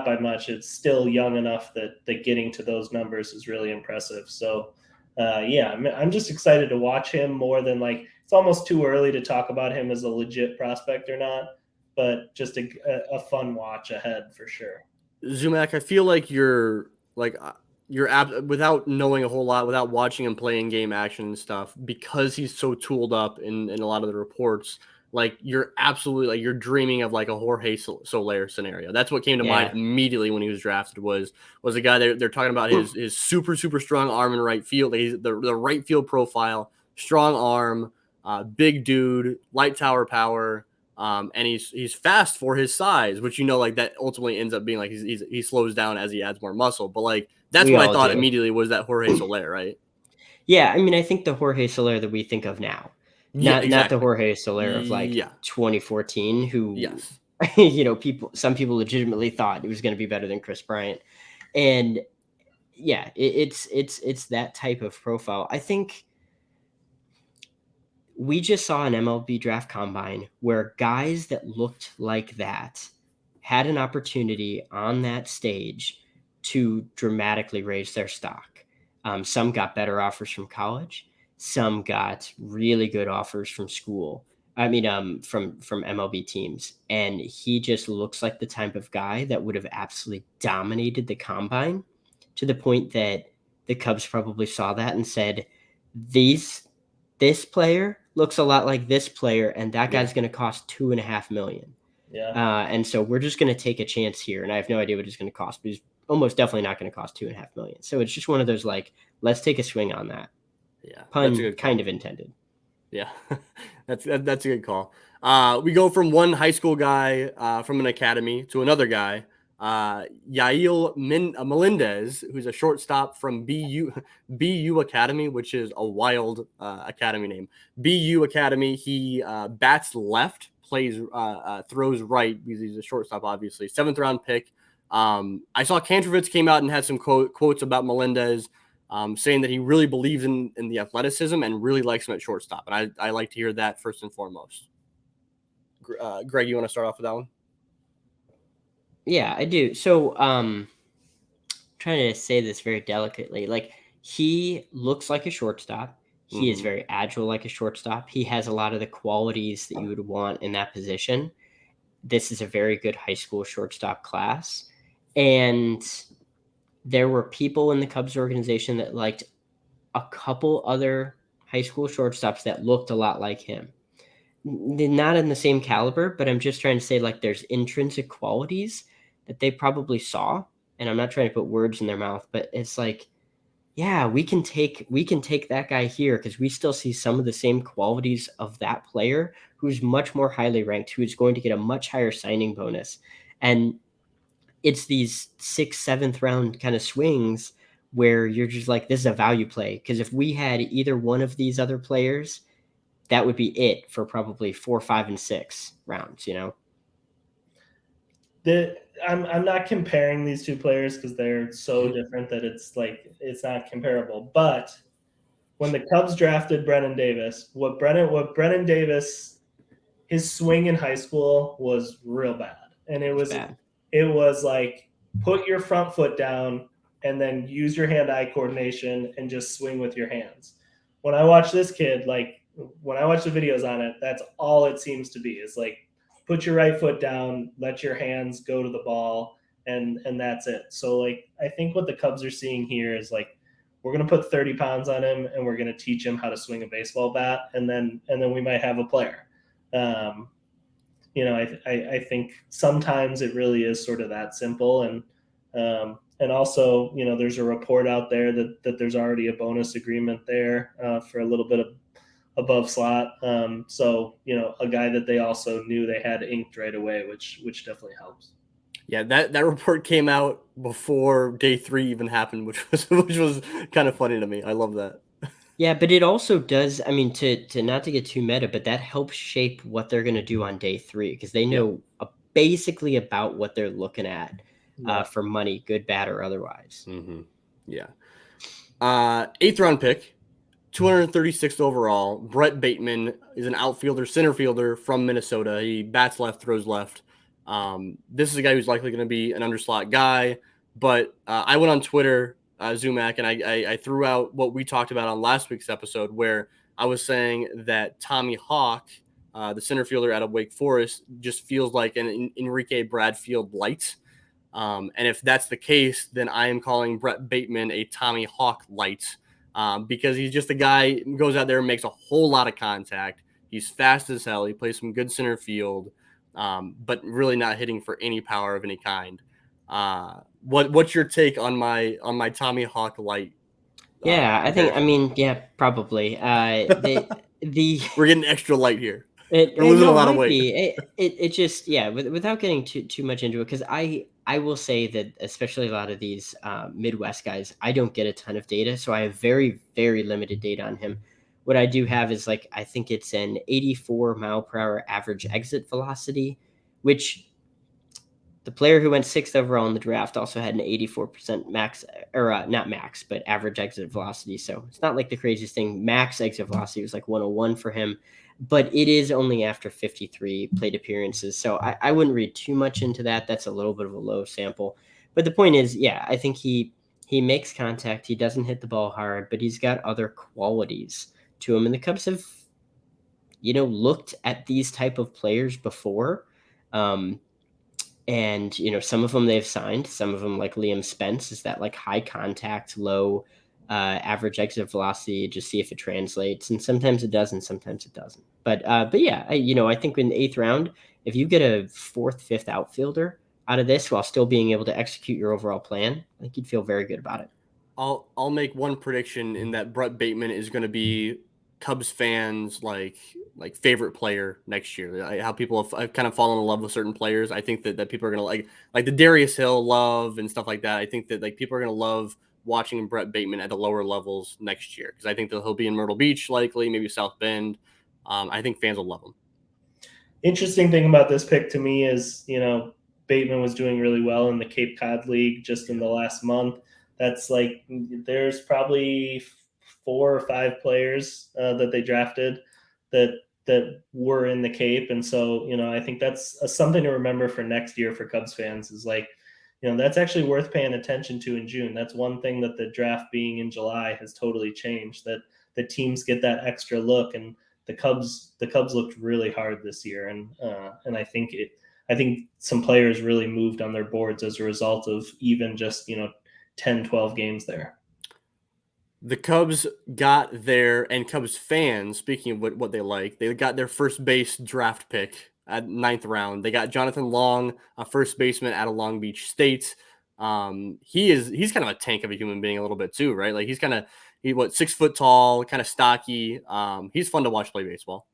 by much. It's still young enough that getting to those numbers is really impressive. So, yeah, I'm just excited to watch him more than like it's almost too early to talk about him as a legit prospect or not, but just a fun watch ahead for sure. Zumach, I feel like without knowing a whole lot, without watching him play in game action and stuff, because he's so tooled up in a lot of the reports. Like you're absolutely like you're dreaming of like a Jorge Soler scenario. That's what came to mind immediately when he was drafted. Was a guy they're talking about his super strong arm in right field. He's the right field profile, strong arm, big dude, light tower power. And he's fast for his size, which like that ultimately ends up being like he slows down as he adds more muscle. But like that's what I thought immediately was that Jorge Soler, right? Yeah, I mean, I think the Jorge Soler that we think of now, not the Jorge Soler of like 2014, who some people legitimately thought it was going to be better than Chris Bryant, and yeah, it's that type of profile. I think we just saw an MLB draft combine where guys that looked like that had an opportunity on that stage to dramatically raise their stock. Some got better offers from college. Some got really good offers from school. I mean, from MLB teams. And he just looks like the type of guy that would have absolutely dominated the combine to the point that the Cubs probably saw that and said, this player looks a lot like this player, and that guy's going to cost $2.5 million. Yeah. And so we're just going to take a chance here. And I have no idea what it's going to cost, but he's almost definitely not going to cost $2.5 million. So it's just one of those like, let's take a swing on that. Yeah, pun kind of intended. Yeah, that's a good call. We go from one high school guy from an academy to another guy, Yael Melendez, who's a shortstop from BU Academy, which is a wild academy name. BU Academy. He bats left, plays throws right because he's a shortstop, obviously. 7th round pick. I saw Kantrovitz came out and had some quotes about Melendez. Saying that he really believes in the athleticism and really likes him at shortstop. And I like to hear that first and foremost. Greg, you want to start off with that one? Yeah, I do. So trying to say this very delicately. Like, he looks like a shortstop. He is very agile like a shortstop. He has a lot of the qualities that you would want in that position. This is a very good high school shortstop class. And there were people in the Cubs organization that liked a couple other high school shortstops that looked a lot like him. Not in the same caliber, but I'm just trying to say like there's intrinsic qualities that they probably saw. And I'm not trying to put words in their mouth, but it's like, yeah, we can take that guy here because we still see some of the same qualities of that player who's much more highly ranked, who is going to get a much higher signing bonus. And it's these 6th, 7th round kind of swings where you're just like, this is a value play. Because if we had either one of these other players, that would be it for probably 4, 5, and 6 rounds, I'm not comparing these two players because they're so different that it's not comparable. But when the Cubs drafted Brennan Davis, what Brennan Davis, his swing in high school was real bad. And it was like, put your front foot down and then use your hand-eye coordination and just swing with your hands. When I watch this kid, like when I watch the videos on it, that's all it seems to be. It's like, put your right foot down, let your hands go to the ball, and that's it. So like, I think what the Cubs are seeing here is like, we're going to put 30 pounds on him and we're going to teach him how to swing a baseball bat. And then we might have a player. I think sometimes it really is sort of that simple. And also, there's a report out there that there's already a bonus agreement there for a little bit above slot. So a guy that they also knew they had inked right away, which definitely helps. Yeah, that report came out before day 3 even happened, which was kind of funny to me. I love that. Yeah, but it also does, I mean, to not to get too meta, but that helps shape what they're going to do on day 3 because they know basically about what they're looking at for money, good, bad, or otherwise. Mm-hmm. Yeah. 8th round pick, 236th overall. Brett Bateman is an outfielder, center fielder from Minnesota. He bats left, throws left. This is a guy who's likely going to be an underslot guy. But I went on Twitter, Zumach, and I threw out what we talked about on last week's episode, where I was saying that Tommy Hawk, the center fielder out of Wake Forest, just feels like an Enrique Bradfield light. And if that's the case, then I am calling Brett Bateman a Tommy Hawk light. Because he's just a guy who goes out there and makes a whole lot of contact. He's fast as hell. He plays some good center field, but really not hitting for any power of any kind. What's your take on my Tommy Hawk light? Yeah, I mean, yeah, probably. The We're getting extra light here. We're losing a lot of weight. It just, yeah, without getting too much into it, because I will say that especially a lot of these Midwest guys, I don't get a ton of data, so I have very, very limited data on him. What I do have is I think it's an 84 mile per hour average exit velocity, which the player who went 6th overall in the draft also had an 84% max, or not max, but average exit velocity. So it's not like the craziest thing. Max exit velocity was 101 for him, but it is only after 53 plate appearances. So I wouldn't read too much into that. That's a little bit of a low sample. But the point is, yeah, I think he makes contact. He doesn't hit the ball hard, but he's got other qualities to him. And the Cubs have, looked at these type of players before. And, some of them they've signed, some of them like Liam Spence is that high contact, low average exit velocity, just see if it translates. And sometimes it does and sometimes it doesn't. But yeah, I think in the 8th round, if you get a 4th, 5th outfielder out of this while still being able to execute your overall plan, I think you'd feel very good about it. I'll make one prediction in that Brett Bateman is going to be Cubs fans favorite player next year. How people have kind of fallen in love with certain players. I think that people are going to like the Darius Hill love and stuff like that. I think that people are going to love watching Brett Bateman at the lower levels next year because I think that he'll be in Myrtle Beach, likely maybe South Bend. I think fans will love him. Interesting thing about this pick to me is, Bateman was doing really well in the Cape Cod League just in the last month. That's there's probably 4 or 5 players that they drafted that were in the Cape. And so, I think that's something to remember for next year for Cubs fans is that's actually worth paying attention to in June. That's one thing that the draft being in July has totally changed, that the teams get that extra look. And the Cubs looked really hard this year. And I think some players really moved on their boards as a result of even just, 10, 12 games there. The Cubs got and Cubs fans, speaking of what they like, they got their first base draft pick at 9th round. They got Jonathan Long, a first baseman out of Long Beach State. He's kind of a tank of a human being a little bit too, right? He's 6 foot tall, kind of stocky. He's fun to watch play baseball.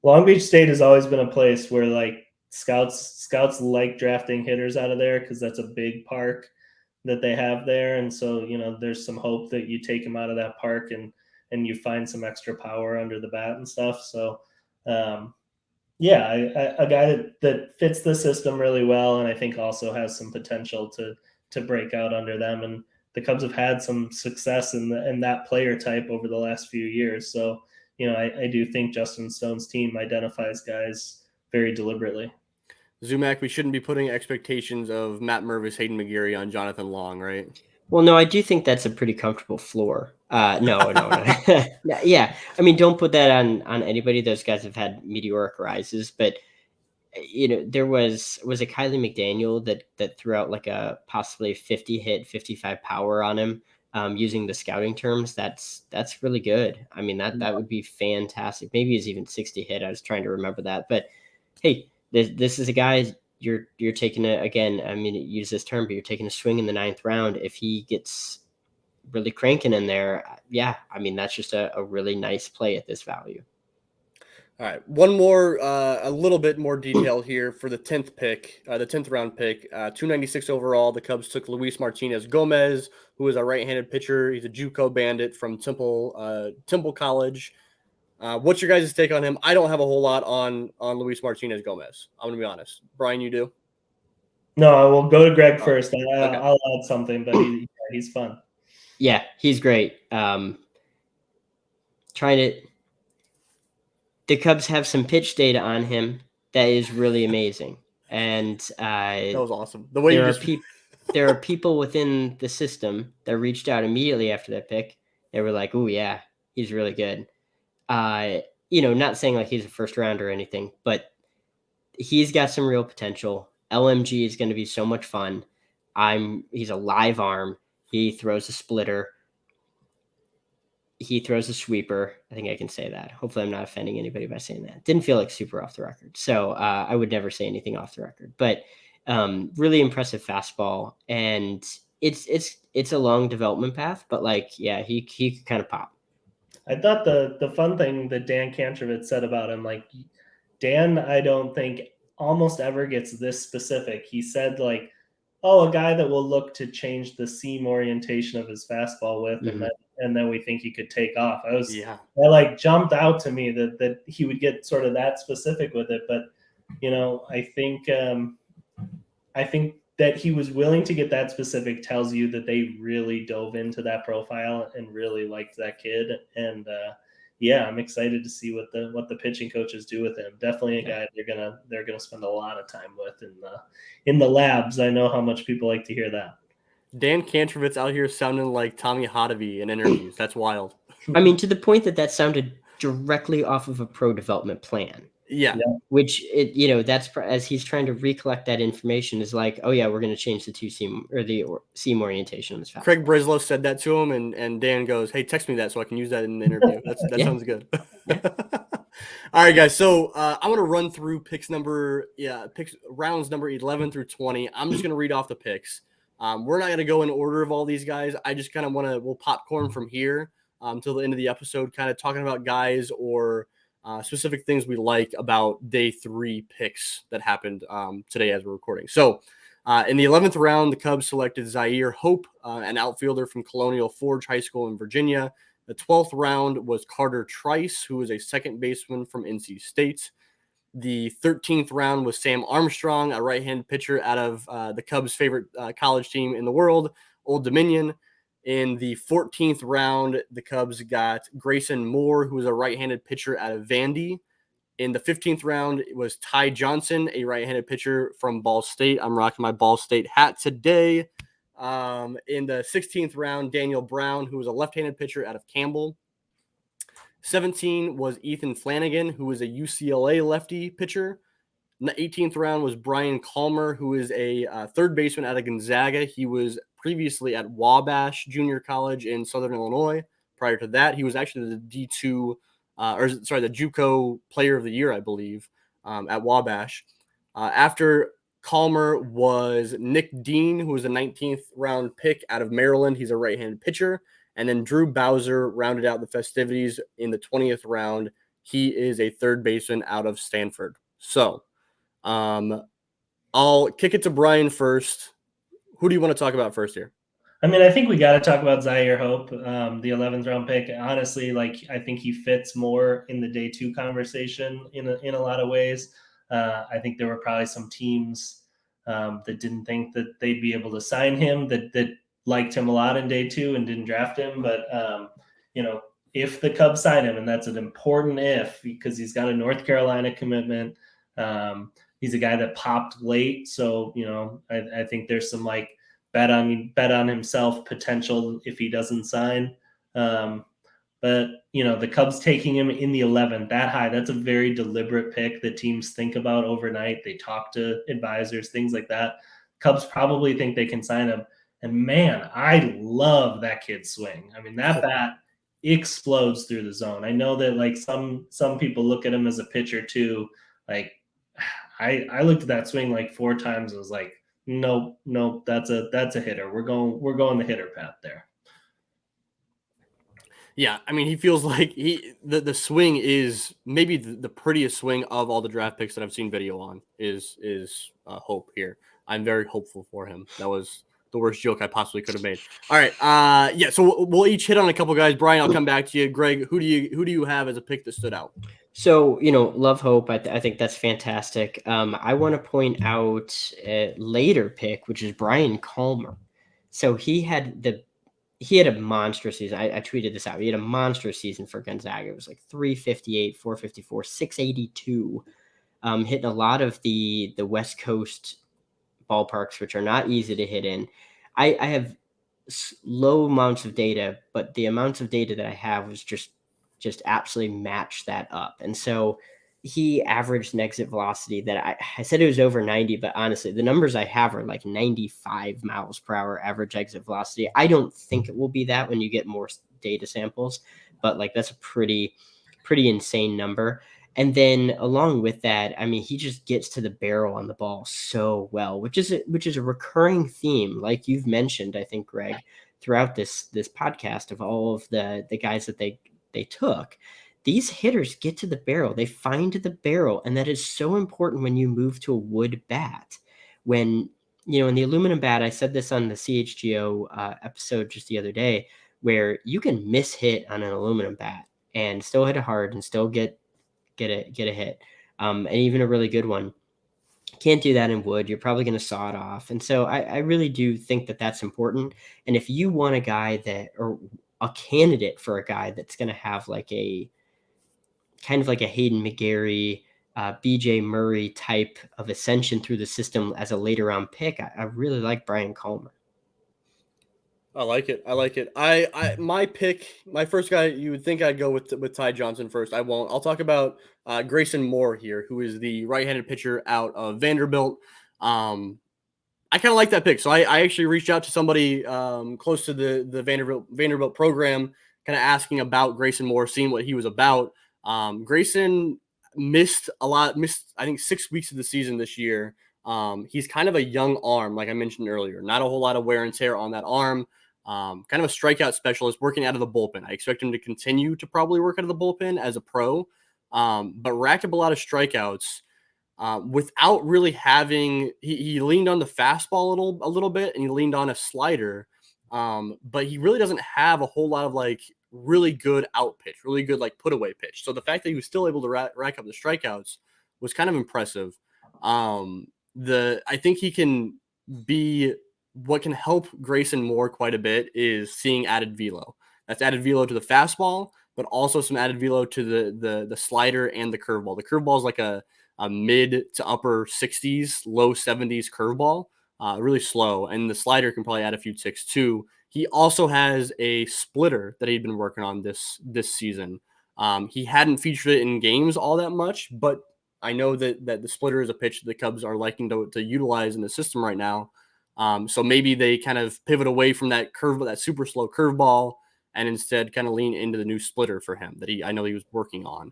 Long Beach State has always been a place where scouts like drafting hitters out of there because that's a big park that they have there. And so, there's some hope that you take him out of that park and you find some extra power under the bat and stuff. So, a guy that fits the system really well. And I think also has some potential to break out under them. And the Cubs have had some success in that player type over the last few years. So, I do think Justin Stone's team identifies guys very deliberately. Zumach, we shouldn't be putting expectations of Matt Mervis, Hayden McGeary on Jonathan Long, right? Well, no, I do think that's a pretty comfortable floor. No. Yeah, I mean, don't put that on anybody. Those guys have had meteoric rises, but there was it Kylie McDaniel that threw out a possibly 50 hit, 55 power on him using the scouting terms. That's really good. I mean, that would be fantastic. Maybe it's even 60 hit. I was trying to remember that, but hey, this is a guy you're taking again. I mean, use this term, but you're taking a swing in the 9th round. If he gets really cranking in there. Yeah, I mean, that's just a really nice play at this value. All right, one more, a little bit more detail here for the 10th pick, the 10th round pick, 296 overall. The Cubs took Luis Martinez Gomez, who is a right-handed pitcher. He's a JUCO bandit from Temple College. What's your guys' take on him? I don't have a whole lot on Luis Martinez Gomez. I'm gonna be honest. Brian, you do? No, I will go to Greg first. Okay. I'll add something, but he's fun. Yeah, he's great. The Cubs have some pitch data on him that is really amazing, and that was awesome. The way there are people within the system that reached out immediately after that pick. They were like, "Oh yeah, he's really good." Not saying like he's a first round or anything, but he's got some real potential. LMG is going to be so much fun. He's a live arm. He throws a splitter. He throws a sweeper. I think I can say that. Hopefully I'm not offending anybody by saying that. Didn't feel like super off the record. So I would never say anything off the record, but really impressive fastball. And it's a long development path, but like, yeah, he could kind of pop. I thought the fun thing that Dan Kantrovitz said about him, like Dan, I don't think almost ever gets this specific. He said like, oh, a guy that will look to change the seam orientation of his fastball with, and then we think he could take off. That like jumped out to me that he would get sort of that specific with it. But I think that he was willing to get that specific tells you that they really dove into that profile and really liked that kid. And I'm excited to see what the pitching coaches do with him. Definitely a guy they're gonna spend a lot of time with in the labs. I know how much people like to hear that. Dan Kantrovitz out here sounding like Tommy Hotovy in interviews. That's wild. I mean, to the point that sounded directly off of a pro development plan. Yeah. Which that's as he's trying to recollect that information is like, oh yeah, we're going to change the seam or the seam orientation on this fastball. Craig Brislow said that to him, and Dan goes, "Hey, text me that so I can use that in the interview." That sounds good. All right, guys. So I want to run through picks rounds number 11 through 20. I'm just going to read off the picks. We're not going to go in order of all these guys. I just kind of we'll popcorn from here till the end of the episode, kind of talking about guys or specific things we like about day 3 picks that happened today as we're recording. So in the 11th round, the Cubs selected Zaire Hope, an outfielder from Colonial Forge High School in Virginia. The 12th round was Carter Trice, who is a second baseman from NC State. The 13th round was Sam Armstrong, a right-handed pitcher out of the Cubs' favorite college team in the world, Old Dominion. In the 14th round, the Cubs got Grayson Moore, who was a right-handed pitcher out of Vandy. In the 15th round, it was Ty Johnson, a right-handed pitcher from Ball State. I'm rocking my Ball State hat today. In the 16th round, Daniel Brown, who was a left-handed pitcher out of Campbell. 17 was Ethan Flanagan, who was a UCLA lefty pitcher. In the 18th round was Brian Calmer, who is a third baseman out of Gonzaga. He was previously at Wabash Junior College in Southern Illinois. Prior to that, he was actually the the JUCO Player of the Year, I believe, at Wabash. After Calmer was Nick Dean, who was a 19th round pick out of Maryland. He's a right-handed pitcher. And then Drew Bowser rounded out the festivities in the 20th round. He is a third baseman out of Stanford. So I'll kick it to Brian first. Who do you want to talk about first here? I mean, I think we got to talk about Zaire Hope, the 11th round pick. Honestly, I think he fits more in the day 2 conversation in a lot of ways. I think there were probably some teams that didn't think that they'd be able to sign him, that liked him a lot in day 2 and didn't draft him. But, if the Cubs sign him, and that's an important if, because he's got a North Carolina commitment. He's a guy that popped late. So, I think there's some bet on himself potential if he doesn't sign. But the Cubs taking him in the 11th, that high, that's a very deliberate pick that teams think about overnight. They talk to advisors, things like that. Cubs probably think they can sign him. And man, I love that kid's swing. I mean, that bat explodes through the zone. I know that some people look at him as a pitcher too. I looked at that swing 4 times and was like, nope, that's a hitter. We're going the hitter path there. Yeah, I mean, he feels like the swing is maybe the prettiest swing of all the draft picks that I've seen video on. Is Hope here? I'm very hopeful for him. That was the worst joke I possibly could have made. All right, yeah. So we'll each hit on a couple guys. Brian, I'll come back to you. Greg, who do you have as a pick that stood out? So, love Hope. I think that's fantastic. I want to point out a later pick, which is Brian Calmer. So he had a monster season. I tweeted this out. He had a monster season for Gonzaga. It was like 358, 454, 682. Hitting a lot of the West Coast ballparks, which are not easy to hit in. I have low amounts of data, but the amounts of data that I have was just absolutely match that up. And so he averaged an exit velocity that I said it was over 90, but honestly, the numbers I have are like 95 miles per hour average exit velocity. I don't think it will be that when you get more data samples, but like that's a pretty insane number. And then along with that, I mean, he just gets to the barrel on the ball so well, which is a recurring theme, like you've mentioned, I think, Greg, throughout this podcast of all of the guys that they took. These hitters get to the barrel, they find the barrel, and that is so important when you move to a wood bat. When in the aluminum bat, I said this on the CHGO episode just the other day, where you can miss hit on an aluminum bat and still hit it hard and still get a hit, and even a really good one. Can't do that in wood. You're probably going to saw it off. And so I really do think that that's important. And if you want a guy or a candidate for a guy that's going to have like a kind of like a Hayden McGarry, BJ Murray type of ascension through the system as a later round pick, I really like Brian Calmer. I like it. My pick, my first guy, you would think I'd go with Ty Johnson first. I won't. I'll talk about Grayson Moore here, who is the right-handed pitcher out of Vanderbilt. I kind of like that pick. So I actually reached out to somebody close to the Vanderbilt program, kind of asking about Grayson Moore, seeing what he was about. Grayson missed I think 6 weeks of the season this year. He's kind of a young arm, like I mentioned earlier. Not a whole lot of wear and tear on that arm. Kind of a strikeout specialist working out of the bullpen. I expect him to continue to probably work out of the bullpen as a pro, but racked up a lot of strikeouts without really having. He leaned on the fastball a little bit, and he leaned on a slider, but he really doesn't have a whole lot of like really good out pitch, really good like put away pitch. So the fact that he was still able to rack up the strikeouts was kind of impressive. I think he can be. What can help Grayson Moore quite a bit is seeing added velo. That's added velo to the fastball, but also some added velo to the slider and the curveball. The curveball is like a mid to upper 60s, low 70s curveball, really slow. And the slider can probably add a few ticks too. He also has a splitter that he'd been working on this season. He hadn't featured it in games all that much, but I know that the splitter is a pitch that the Cubs are liking to utilize in the system right now. So maybe they kind of pivot away from that super slow curveball, and instead kind of lean into the new splitter for him that I know he was working on.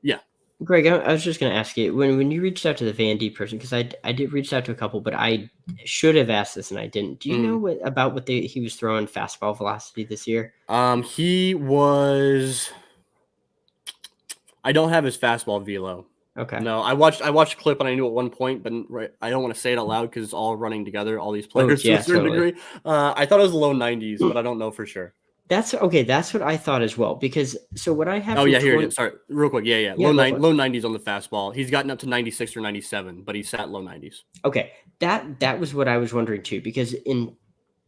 Yeah. Greg, I was just going to ask you when you reached out to the Vandy person, because I did reach out to a couple, but I should have asked this and I didn't. Do you know about what he was throwing fastball velocity this year? He was. I don't have his fastball velo. Okay. No, I watched a clip and I knew at one point, but I don't want to say it out loud because it's all running together. All these players to a certain degree. I thought it was the low 90s, but I don't know for sure. That's okay. That's what I thought as well. Because what I have. Oh yeah, here it is. Sorry, real quick. Yeah. Low 90s on the fastball. He's gotten up to 96 or 97, but he's sat low 90s. Okay, that was what I was wondering too. Because in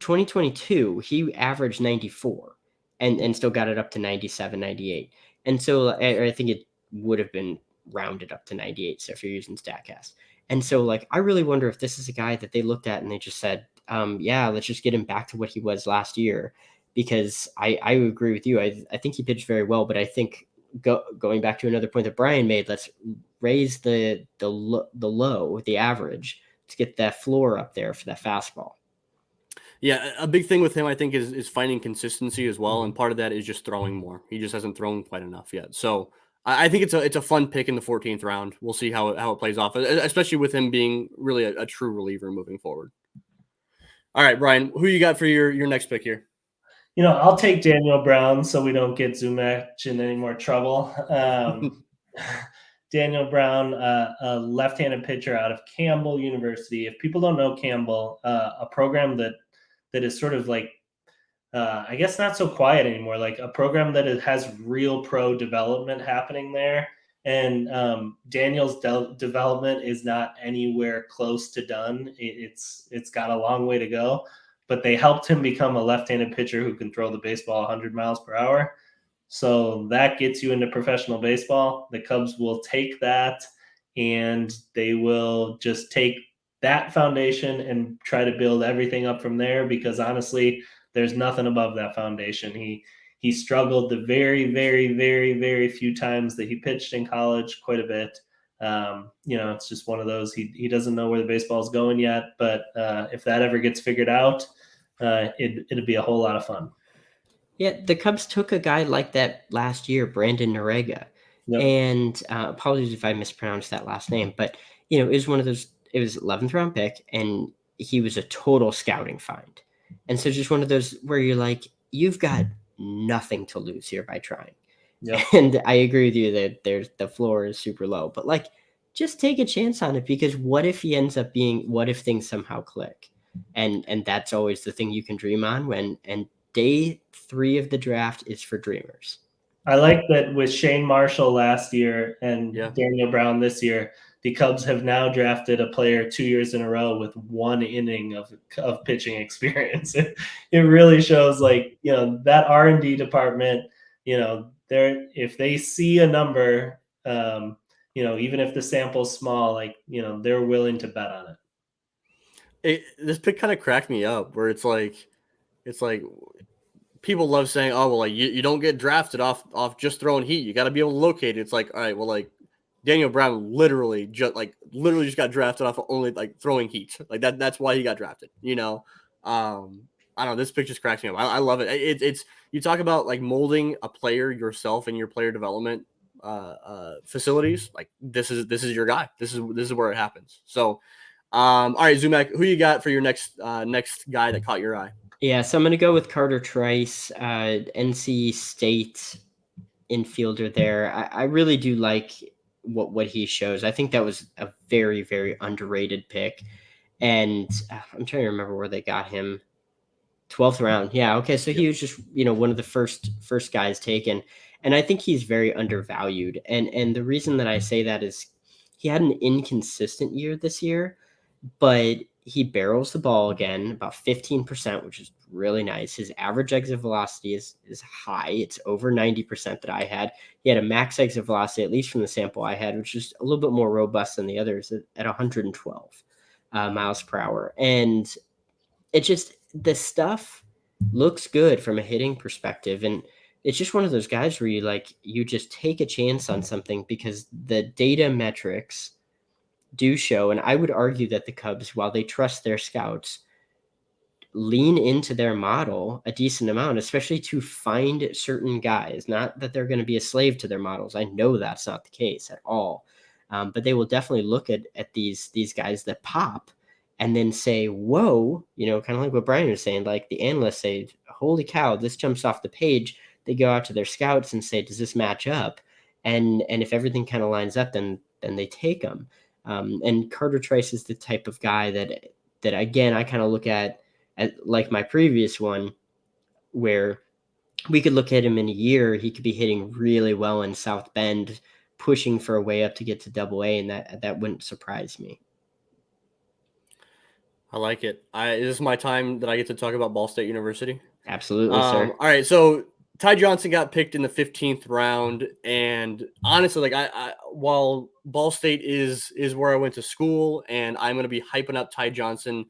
2022, he averaged 94, and still got it up to 97, 98. And so I think it would have been rounded up to 98. So if you're using StatCast, and so like I really wonder if this is a guy that they looked at and they just said, yeah, let's just get him back to what he was last year. Because I agree with you. I think he pitched very well, but I think going back to another point that Brian made, let's raise the low, the average, to get that floor up there for that fastball. Yeah, a big thing with him, I think, is finding consistency as well, and part of that is just throwing more. He just hasn't thrown quite enough yet. So I think it's a fun pick in the 14th round. We'll see how it plays off, especially with him being really a true reliever moving forward. All right, Brian, who you got for your next pick here? I'll take Daniel Brown so we don't get Zumach in any more trouble. Daniel Brown, a left-handed pitcher out of Campbell University. If people don't know Campbell, a program that is sort of like, I guess not so quiet anymore, like a program that has real pro development happening there. And Daniel's development is not anywhere close to done. It's got a long way to go, but they helped him become a left-handed pitcher who can throw the baseball 100 miles per hour. So that gets you into professional baseball. The Cubs will take that and they will just take that foundation and try to build everything up from there, because honestly, there's nothing above that foundation. He struggled the very, very, very, very few times that he pitched in college, quite a bit. It's just one of those, he doesn't know where the baseball is going yet, but if that ever gets figured out, it'd be a whole lot of fun. Yeah, the Cubs took a guy like that last year, Brandon Noriega. Yep. And apologies if I mispronounced that last name, but it was one of those. It was 11th round pick, and he was a total scouting find. And so just one of those where you're like, you've got nothing to lose here by trying. Yep. And I agree with you that the floor is super low, but like, just take a chance on it, because what if he ends up what if things somehow click? And that's always the thing you can dream on and day 3 of the draft is for dreamers. I like that with Shane Marshall last year and Daniel Brown this year, the Cubs have now drafted a player 2 years in a row with 1 inning of pitching experience. It really shows, like, that R&D department, if they see a number, even if the sample's small, like, they're willing to bet on it. This pick kind of cracked me up, where it's like people love saying, oh, well, like you don't get drafted off just throwing heat. You got to be able to locate it. It's like, all right, well, like Daniel Brown literally just got drafted off of only like throwing heat. Like that's why he got drafted. I don't know. This pick just cracks me up. I love it. It's you talk about like molding a player yourself in your player development facilities. Like this is your guy. This is where it happens. So, all right, Zumach, who you got for your next guy that caught your eye? Yeah, so I'm going to go with Carter Trice, NC State infielder there. I really do like what he shows. I think that was a very, very underrated pick. And I'm trying to remember where they got him. 12th round. Yeah, okay. So he was just, one of the first guys taken. And I think he's very undervalued. And the reason that I say that is he had an inconsistent year this year, but he barrels the ball again about 15%, which is really nice. His average exit velocity is high. It's over 90% that I had. He had a max exit velocity, at least from the sample I had, which is a little bit more robust than the others, at 112 miles per hour. And it just, the stuff looks good from a hitting perspective. And it's just one of those guys where you just take a chance on something because the data metrics do show. And I would argue that the Cubs, while they trust their scouts, lean into their model a decent amount, especially to find certain guys. Not that they're going to be a slave to their models. I know that's not the case at all. But they will definitely look at these guys that pop and then say, whoa, kind of like what Bryan was saying, like the analysts say, holy cow, this jumps off the page. They go out to their scouts and say, does this match up? And if everything kind of lines up, then they take them. And Carter Trice is the type of guy that again, I kind of look at like my previous one, where we could look at him in a year, he could be hitting really well in South Bend, pushing for a way up to get to AA, and that wouldn't surprise me. I like it. Is this my time that I get to talk about Ball State University? Absolutely, sir. All right, so Ty Johnson got picked in the 15th round, and honestly, like while Ball State is where I went to school, and I'm going to be hyping up Ty Johnson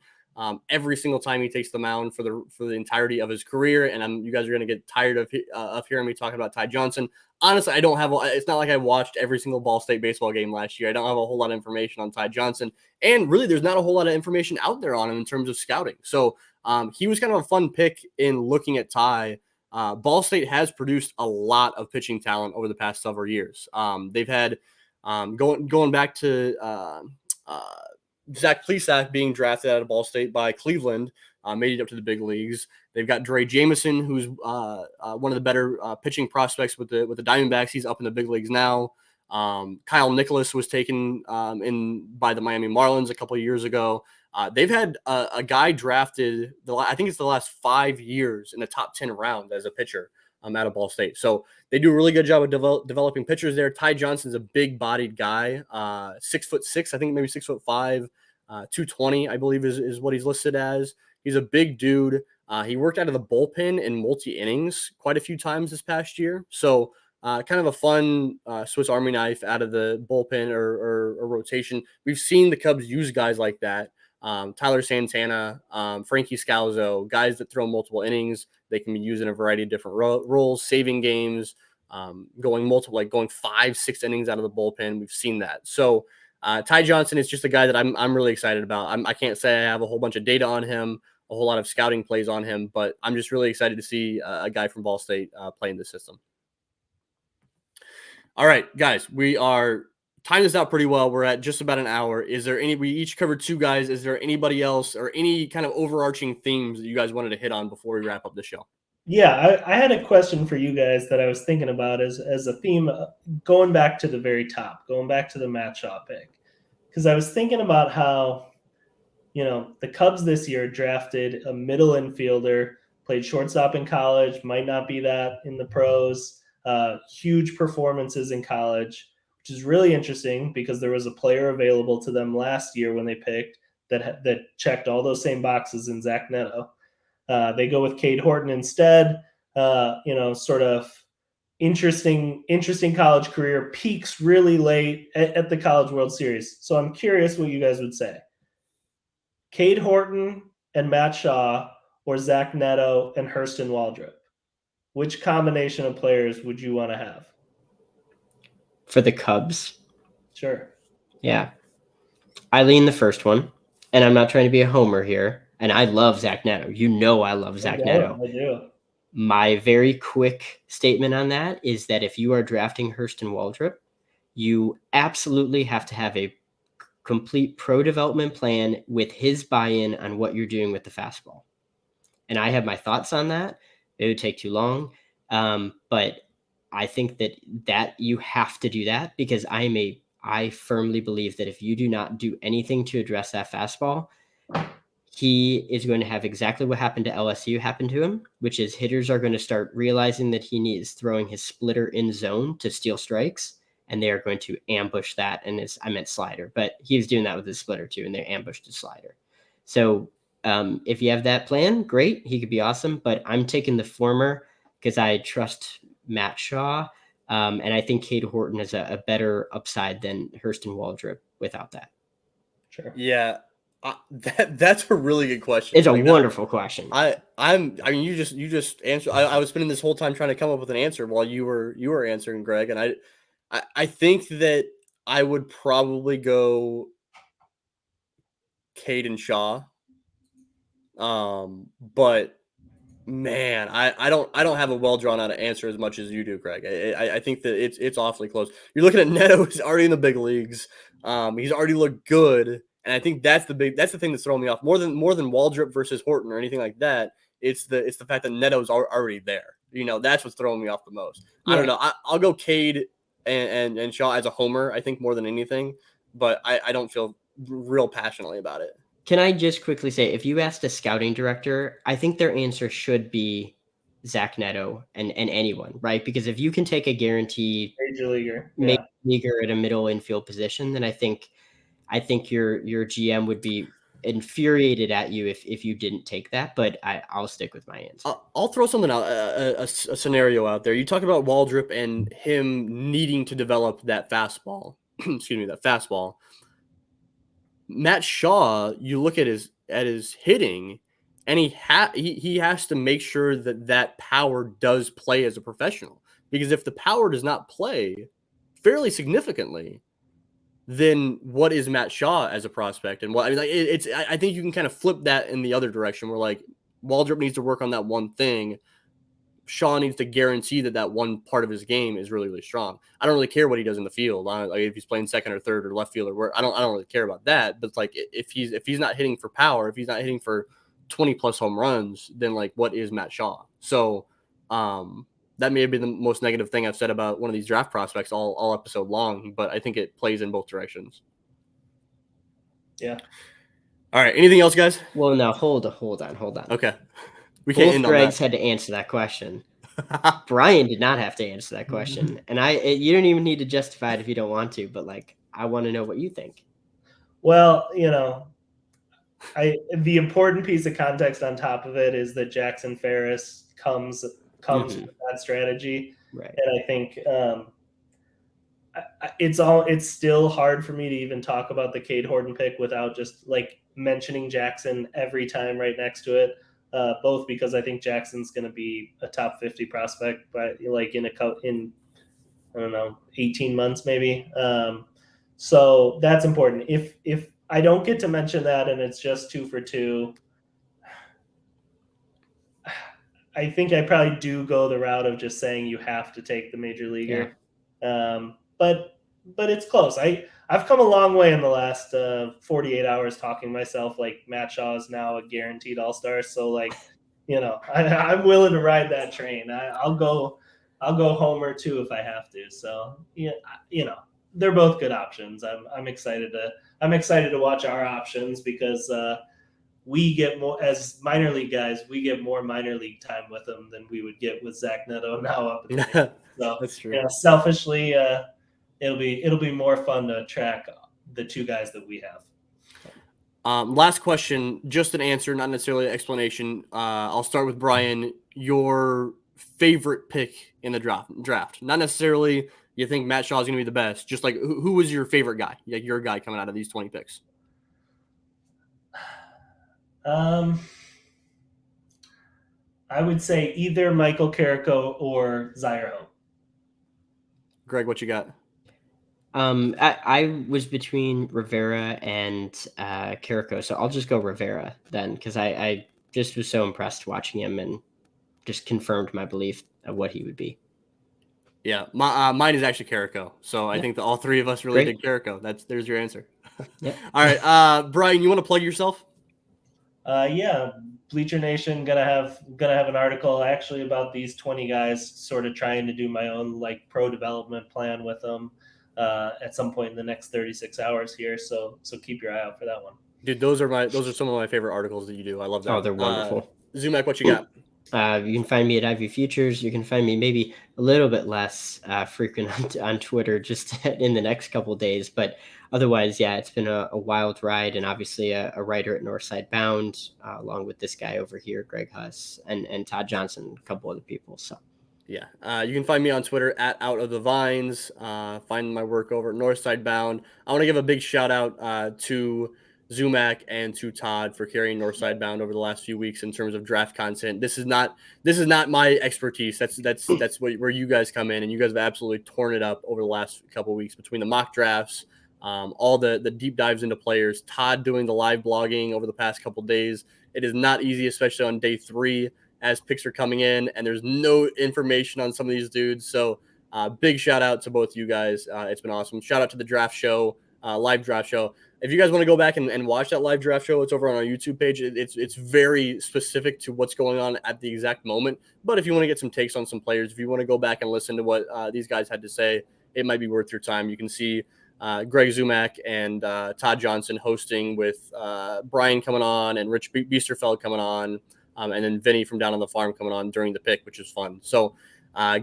every single time he takes the mound for the entirety of his career, and you guys are going to get tired of hearing me talking about Ty Johnson. Honestly, I don't have. It's not like I watched every single Ball State baseball game last year. I don't have a whole lot of information on Ty Johnson, and really, there's not a whole lot of information out there on him in terms of scouting. So he was kind of a fun pick in looking at Ty. Ball State has produced a lot of pitching talent over the past several years. They've had going back to Zach Plesac being drafted out of Ball State by Cleveland, made it up to the big leagues. They've got Dre Jameson, who's one of the better pitching prospects with the Diamondbacks. He's up in the big leagues now. Kyle Nicholas was taken in by the Miami Marlins a couple of years ago. They've had a guy drafted, I think it's the last 5 years in the top 10 round as a pitcher out of Ball State. So they do a really good job of developing pitchers there. Ty Johnson's a big-bodied guy, 6'6", I think maybe 6'5", 220, I believe is what he's listed as. He's a big dude. He worked out of the bullpen in multi-innings quite a few times this past year. So kind of a fun Swiss Army knife out of the bullpen or rotation. We've seen the Cubs use guys like that. Tyler Santana, Frankie Scalzo, guys that throw multiple innings. They can be used in a variety of different roles, saving games, going 5-6 innings out of the bullpen. We've seen that. So Ty Johnson is just a guy that I'm really excited about. I can't say I have a whole bunch of data on him, a whole lot of scouting plays on him, but I'm just really excited to see a guy from Ball State play in this system. All right, guys, we are timed this out pretty well. We're at just about an hour. We each covered 2 guys. Is there anybody else or any kind of overarching themes that you guys wanted to hit on before we wrap up the show? Yeah, I had a question for you guys that I was thinking about as a theme, going back to the very top, going back to the Matt Shaw pick. Because I was thinking about how, the Cubs this year drafted a middle infielder, played shortstop in college, might not be that in the pros, huge performances in college, which is really interesting because there was a player available to them last year when they picked that checked all those same boxes in Zach Neto. They go with Cade Horton instead, sort of interesting college career, peaks really late at the College World Series. So I'm curious what you guys would say. Cade Horton and Matt Shaw or Zach Neto and Hurston Waldrop? Which combination of players would you want to have? For the Cubs? Sure. Yeah. I lean the first one, and I'm not trying to be a homer here. And I love Zach Neto. I love Zach Neto. I do. My very quick statement on that is that if you are drafting Hurston Waldrop, you absolutely have to have a complete pro development plan with his buy-in on what you're doing with the fastball. And I have my thoughts on that. It would take too long. But I think that you have to do that because I firmly believe that if you do not do anything to address that fastball, he is going to have exactly what happened to LSU happen to him, which is hitters are going to start realizing that he is throwing his splitter in zone to steal strikes, and they are going to ambush that. And I meant slider, but he was doing that with his splitter too, and they ambushed his slider. So if you have that plan, great. He could be awesome, but I'm taking the former because I trust Matt Shaw, and I think Cade Horton is a better upside than Hurston Waldrop without that. Sure. Yeah. That's a really good question. It's a wonderful question. You just answered. I was spending this whole time trying to come up with an answer while you were answering, Greg, and I think that I would probably go Cade and Shaw. But man, I don't have a well drawn out answer as much as you do, Greg. I think that it's awfully close. You're looking at Neto, who's already in the big leagues. He's already looked good. And I think that's the thing that's throwing me off more than Waldrop versus Horton or anything like that. It's the fact that Neto's already there. That's what's throwing me off the most. Yeah. I don't know. I'll go Cade and Shaw as a homer, I think, more than anything. But I don't feel real passionately about it. Can I just quickly say, if you asked a scouting director, I think their answer should be Zach Neto and anyone, right? Because if you can take a guaranteed major leaguer at a middle infield position, then I think your GM would be infuriated at you if you didn't take that. But I'll stick with my answer. I'll throw something out, a scenario out there. You talk about Waldrop and him needing to develop that fastball. Excuse me, that fastball. Matt Shaw, you look at his hitting, and he has to make sure that power does play as a professional. Because if the power does not play fairly significantly, then what is Matt Shaw as a prospect? And I think you can kind of flip that in the other direction, where like Waldrop needs to work on that one thing. Shaw needs to guarantee that one part of his game is really, really strong. I don't really care what he does in the field. Like if he's playing second or third or left field or where, I don't really care about that. But it's like if he's not hitting for power, if he's not hitting for 20 plus home runs, then like what is Matt Shaw? So that may have been the most negative thing I've said about one of these draft prospects all episode long, but I think it plays in both directions. Yeah. All right. Anything else, guys? Well, no, hold on. Okay. We can't end Both on Gregs that. had to answer that question. Brian did not have to answer that question, and you don't even need to justify it if you don't want to. But like, I want to know what you think. Well, the important piece of context on top of it is that Jackson Ferris comes with that strategy, right? And I think it's still hard for me to even talk about the Cade Horton pick without just like mentioning Jackson every time right next to it. Both because I think Jackson's going to be a top 50 prospect, but like in I don't know, 18 months maybe. So that's important. If I don't get to mention that and it's just 2 for 2, I think I probably do go the route of just saying you have to take the major leaguer. Yeah. But it's close. I've come a long way in the last 48 hours talking myself like Matt Shaw is now a guaranteed all-star. So like, I'm willing to ride that train. I'll go homer too if I have to. So they're both good options. I'm excited to watch our options because we get more as minor league guys. We get more minor league time with them than we would get with Zach Neto now up at the So that's true. Selfishly, it'll be more fun to track the 2 guys that we have. Last question, just an answer, not necessarily an explanation. I'll start with Brian. Your favorite pick in the draft, not necessarily you think Matt Shaw is going to be the best. Just like who was your favorite guy? Like your guy coming out of these 20 picks. I would say either Michael Carrico or Zaire Hope. Greg, what you got? I was between Rivera and Carrico, so I'll just go Rivera then because I just was so impressed watching him and just confirmed my belief of what he would be. Yeah, mine is actually Carrico, so I think that all 3 of us really did Carrico. There's your answer. Yeah. All right, Brian, you want to plug yourself? Yeah, Bleacher Nation gonna have an article actually about these 20 guys, sort of trying to do my own like pro development plan with them at some point in the next 36 hours here. So keep your eye out for that one. Dude, those are some of my favorite articles that you do. I love that. Oh, they're wonderful. Zumach, what you got? You can find me at Ivy Futures. You can find me maybe a little bit less frequent on Twitter just in the next couple of days. But otherwise, yeah, it's been a wild ride, and obviously a writer at Northside Bound, along with this guy over here, Greg Huss, and Todd Johnson, a couple other people. So, yeah, you can find me on Twitter at Out of the Vines. Find my work over at Northside Bound. I want to give a big shout out to Zumach and to Todd for carrying Northside Bound over the last few weeks in terms of draft content. This is not my expertise. That's where you guys come in, and you guys have absolutely torn it up over the last couple of weeks between the mock drafts, all the deep dives into players. Todd doing the live blogging over the past couple of days. It is not easy, especially on day 3 as picks are coming in, and there's no information on some of these dudes. So big shout out to both you guys. It's been awesome. Shout out to the draft show, live draft show. If you guys want to go back and watch that live draft show, it's over on our YouTube page. It's very specific to what's going on at the exact moment. But if you want to get some takes on some players, if you want to go back and listen to what these guys had to say, it might be worth your time. You can see Greg Zumach and Todd Johnson hosting with Brian coming on and Rich Biesterfeld coming on, and then Vinny from down on the farm coming on during the pick, which is fun. So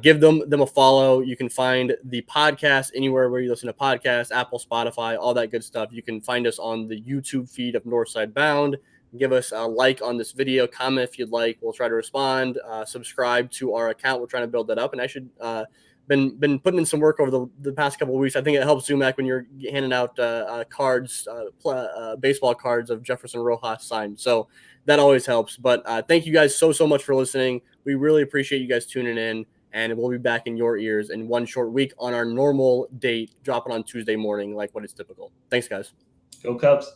give them a follow. You can find the podcast anywhere where you listen to podcasts, Apple, Spotify, all that good stuff. You can find us on the YouTube feed of Northside Bound. Give us a like on this video, comment if you'd like. We'll try to respond. Subscribe to our account. We're trying to build that up, and I should been putting in some work over the past couple of weeks. I think it helps Zumach when you're handing out cards, baseball cards of Jefferson Rojas signed. So that always helps. But thank you guys so much for listening. We really appreciate you guys tuning in. And we'll be back in your ears in one short week on our normal date, dropping on Tuesday morning, like what is typical. Thanks, guys. Go Cubs.